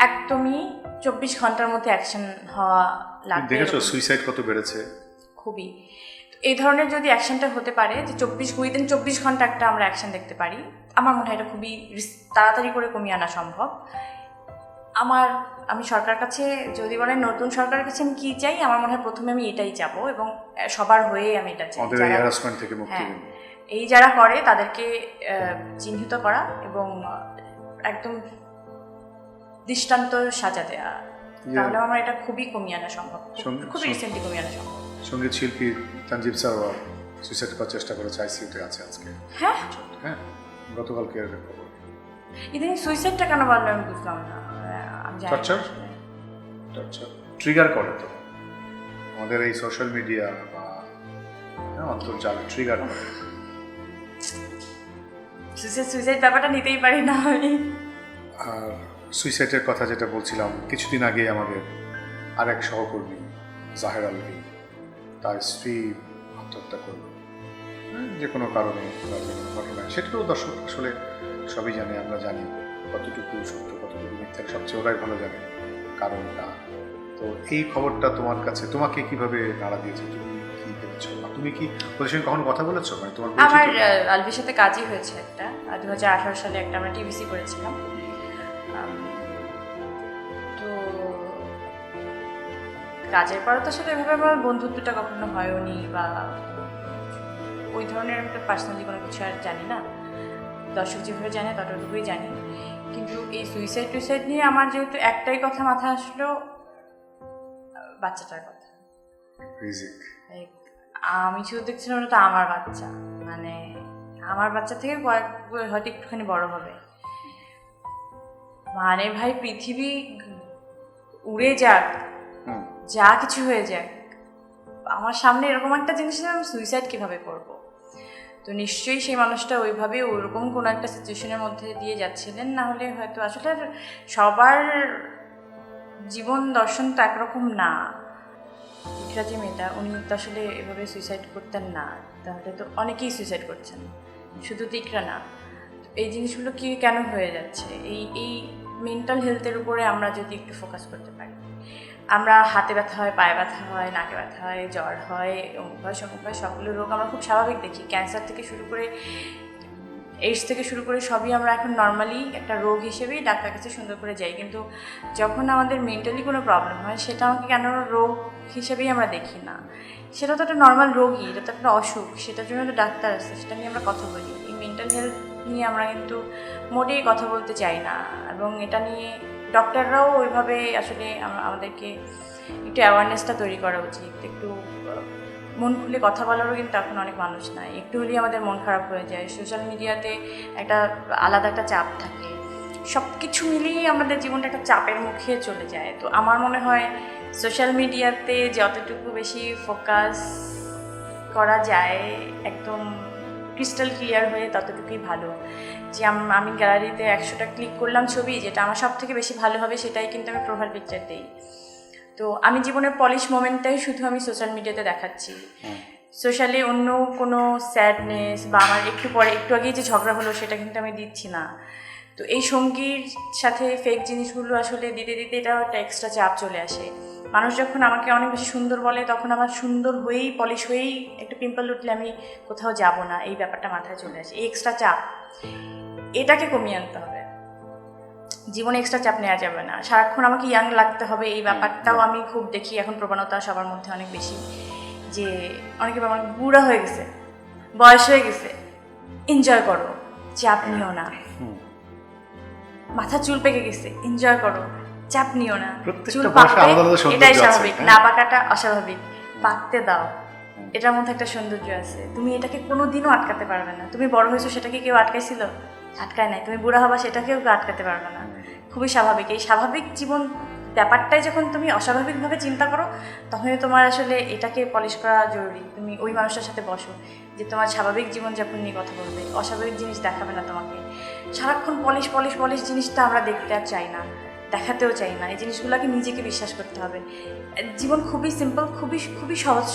একদমই 24 ঘন্টার মধ্যে অ্যাকশন হওয়া লাগবে। দেখেছো সুইসাইড কত বেড়েছে? খুবই। এই ধরনের যদি অ্যাকশনটা হতে পারে, যে 24 ঘন্টা একটা আমরা অ্যাকশন দেখতে পারি, আমার মনে হয় এটা খুবই তাড়াতাড়ি করে কমিয়ে আনা সম্ভব। আমি সরকার কাছে যদি বলেন নতুন সরকারের কাছে আমি কী চাই, আমার মনে হয় প্রথমে আমি এটাই চাবো, এবং সবার হয়ে আমি এটা চাই, এই যারা করে তাদেরকে চিহ্নিত করা এবং একদম দৃষ্টান্ত সাজা দেওয়া, তাহলে আমার এটা খুবই কমিয়ে আনা সম্ভব, খুবই রিসেন্টলি কমিয়ে আনা সম্ভব। সঙ্গীত শিল্পী তানজিব সারোয়ার সুইসাইড করার চেষ্টা করেছে, আইসিইউতে আছে আজকে। হ্যাঁ, গতকালকে খবর। ইদানিং সুইসাইডটা কেন বললো আমি বুঝলাম না। টর্চার ট্রিগার করে তো আমাদের এই সোশ্যাল মিডিয়া বা অন্তর্জাল ট্রিগার করে। সুইসাইড ব্যাপারটা নিতেই পারি না আমি। আর সুইসাইডের কথা যেটা বলছিলাম, কিছুদিন আগে আমাদের আরেক সহকর্মী জাহের আলভী তার স্ত্রী আত্মহত্যা করল, যে কোনো কারণে ঘটনা। সেটাও দর্শক আসলে সবই জানে, আমরা জানি কতটুকু সত্য কতটুকু মিথ্যা, সবচেয়ে ওরাই ভালো জানে কারণটা। তো এই খবরটা তোমার কাছে, তোমাকে কিভাবে নাড়া দিয়েছে? তুমি কি ভেবেছো? তুমি কি ওদের সঙ্গে কখনো কথা বলেছো? মানে তোমার আমার আলভির সাথে কাজই হয়েছে একটা, 2018 সালে একটা আমরা টিভিসি করেছিলাম। তো কাজের পরে তো আসলে এভাবে আমার বন্ধুত্বটা কখনো হয়নি, বা ওই ধরনের একটা পার্সোনালি কোনো কিছু আর জানি না। দর্শক যেভাবে জানে ততটুকুই জানি। কিন্তু এই সুইসাইড নিয়ে আমার যেহেতু একটাই কথা মাথায় আসলো, বাচ্চাটার কথা। আমি শুধু দেখছিলাম ওটা আমার বাচ্চা, মানে আমার বাচ্চা থেকে হয়তো একটুখানি বড় হবে, মানে ভাই পৃথিবী উড়ে যাক, যা কিছু হয়ে যাক, আমার সামনে এরকম একটা জিনিস আমি সুইসাইড কীভাবে করবো? তো নিশ্চয়ই সেই মানুষটা ওইভাবে ওইরকম কোনো একটা সিচুয়েশনের মধ্যে দিয়ে যাচ্ছিলেন, না হলে হয়তো আসলে সবার জীবন দর্শন তো একরকম না। ইকরা যে মেয়েটা, উনি তো আসলে এভাবে সুইসাইড করতেন না, তাহলে তো অনেকেই সুইসাইড করছেন, শুধু তো ইকরা না। এই জিনিসগুলো কি কেন হয়ে যাচ্ছে? এই মেন্টাল হেলথের উপরে আমরা যদি একটু ফোকাস করতে পারি। আমরা হাতে ব্যথা হয়, পায়ে ব্যথা হয়, নাকে ব্যথা হয়, জ্বর হয়, অমুক হয়, সমুক হয়, সবগুলো রোগ আমরা খুব স্বাভাবিক দেখি। ক্যান্সার থেকে শুরু করে এইডস থেকে শুরু করে সবই আমরা এখন নর্মালি একটা রোগ হিসেবেই ডাক্তার কাছে সুন্দর করে যাই। কিন্তু যখন আমাদের মেন্টালি কোনো প্রবলেম হয়, সেটা আমাকে কেন রোগ হিসেবেই আমরা দেখি না। সেটা তো একটা নর্মাল রোগই, এটা তো একটা অসুখ, সেটার জন্য তো ডাক্তার আছে, সেটা নিয়ে আমরা কথা বলি। এই মেন্টাল হেলথ নিয়ে আমরা কিন্তু মোটেই কথা বলতে চাই না, এবং এটা নিয়ে ডক্টররাও ওইভাবে আসলে আমাদেরকে একটু অ্যাওয়ারনেসটা তৈরি করা উচিত। একটু মন খুলে কথা বলারও কিন্তু এখন অনেক মানুষ নাই, একটু হলেই আমাদের মন খারাপ হয়ে যায়। সোশ্যাল মিডিয়াতে একটা আলাদা একটা চাপ থাকে, সব কিছু মিলিয়েই আমাদের জীবনটা একটা চাপের মুখে চলে যায়। তো আমার মনে হয় সোশ্যাল মিডিয়াতে যতটুকু বেশি ফোকাস করা যায়, একদম ক্রিস্টাল ক্লিয়ার হয়ে, ততটুকুই ভালো। যে আমি গ্যালারিতে 100টা ক্লিক করলাম ছবি, যেটা আমার সব থেকে বেশি ভালো হবে সেটাই কিন্তু আমি প্রোফাইল পিকচার দিই। তো আমি জীবনের পলিশ মোমেন্টটাই শুধু আমি সোশ্যাল মিডিয়াতে দেখাচ্ছি। সোশ্যালে অন্য কোনো স্যাডনেস বা আমার একটু আগেই যে ঝগড়া হলো সেটা কিন্তু আমি দিচ্ছি না। তো এই সঙ্গীর সাথে ফেক জিনিসগুলো আসলে দিতে দিতে এটা একটা এক্সট্রা চাপ চলে আসে। মানুষ যখন আমাকে অনেক বেশি সুন্দর বলে, তখন আমার সুন্দর হয়েই, পলিশ হয়েই একটু পিম্পল উঠলে আমি কোথাও যাব না, এই ব্যাপারটা মাথায় চলে আসে। এই এক্সট্রা চাপ, এটাকে কমিয়ে আনতে হবে। জীবনে এক্সট্রা চাপ নেওয়া যাবে না, সারাক্ষণ আমাকে ইয়াং লাগতে হবে, এই ব্যাপারটাও আমি খুব দেখি এখন প্রবণতা সবার মধ্যে অনেক বেশি। যে অনেকে আমার বুড়া হয়ে গেছে, বয়স হয়ে গেছে, এনজয় করো, চাপ নিও না। মাথা চুল পেকে গেছে, এনজয় করো, চাপ নিও না। চুল পাকবে, এটাই স্বাভাবিক, না পাকাটা অস্বাভাবিক, পাকতে দাও। এটার মধ্যে একটা সৌন্দর্য আছে, তুমি এটাকে কোনোদিনও আটকাতে পারবে না। তুমি বড় হয়েছো, সেটাকে কেউ আটকাইছিল? আটকায় নাই। তুমি বুড়া হবা, সেটাকেও কেউ আটকাতে পারবে না। খুবই স্বাভাবিক। এই স্বাভাবিক জীবন ব্যাপারটাই যখন তুমি অস্বাভাবিকভাবে চিন্তা করো, তখনই তোমার আসলে এটাকে পলিশ করা জরুরি। তুমি ওই মানুষটার সাথে বসো যে তোমার স্বাভাবিক জীবনযাপন নিয়ে কথা বলবে, অস্বাভাবিক জিনিস দেখাবে না তোমাকে। সারাক্ষণ পলিশ পলিশ পলিশ জিনিসটা আমরা দেখতে আর চাই না, দেখাতেও চাই না। এই জিনিসগুলোকে নিজেকে বিশ্বাস করতে হবে। জীবন খুবই সিম্পল, খুবই খুবই সহজ,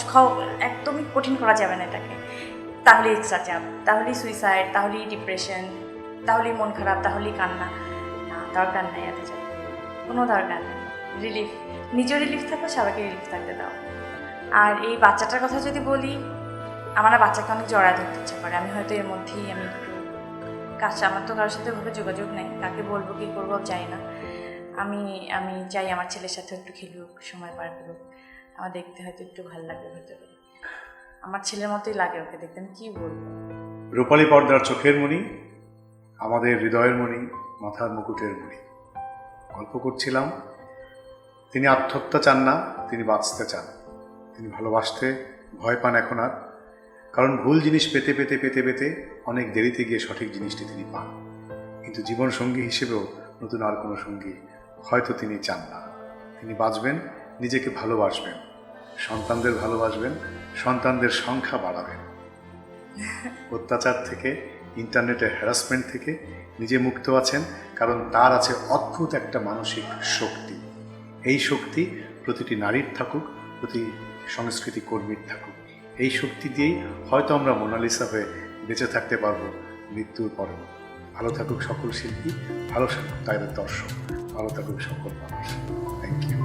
একদমই কঠিন করা যাবে না এটাকে। তাহলেই এক্সট্রা চাপ, তাহলেই সুইসাইড, তাহলেই ডিপ্রেশন, তাহলেই মন খারাপ, তাহলেই কান্না। না, দরকার নেই এত চাপ, কোনো দরকার নেই। রিলিফ, নিজেও রিলিফ থাকো, সবাইকে রিলিফ থাকতে দাও। আর এই বাচ্চাটার কথা যদি বলি, আমার না বাচ্চাকে অনেক জড়ায় ধরতে ইচ্ছা করে। আমি হয়তো এর মধ্যেই আমি একটু আমার তো কারোর সাথে ওভাবে যোগাযোগ নেই, কাকে বলবো কী করবো চাই না। আমি চাই আমার ছেলের সাথে একটু খেলুক, সময় পার করুক। আমার দেখতে হয়তো একটু ভালো লাগবে ভেতরে, আমার ছেলের মতোই লাগে ওকে দেখতে। আমি কী বলবো, রূপালী পর্দার চোখের মণি, আমাদের হৃদয়ের মণি, মাথার মুকুটের মণি। গল্প করছিলাম, তিনি আত্মহত্যা চান না, তিনি বাঁচতে চান। তিনি ভালোবাসতে ভয় পান এখন আর, কারণ ভুল জিনিস পেতে পেতে পেতে পেতে অনেক দেরিতে গিয়ে সঠিক জিনিসটি তিনি পান। কিন্তু জীবন সঙ্গী হিসেবেও নতুন আর কোনো সঙ্গী হয়তো তিনি চান না। তিনি বাঁচবেন, নিজেকে ভালোবাসবেন, সন্তানদের ভালোবাসবেন, সন্তানদের সংখ্যা বাড়াবেন। অত্যাচার থেকে, ইন্টারনেটের হ্যারাসমেন্ট থেকে নিজে মুক্ত আছেন, কারণ তার আছে অদ্ভুত একটা মানসিক শক্তি। এই শক্তি প্রতিটি নারীর থাকুক, প্রতি সংস্কৃতি কর্মীর থাকুক। এই শক্তি দিয়েই হয়তো আমরা মোনালিসা হয়ে বেঁচে থাকতে পারবো মৃত্যুর পরেও। ভালো থাকুক সকল শিল্পী, ভালো থাকুক তাদের দর্শক, ভালো থাকুক সকল মানুষ। Thank you.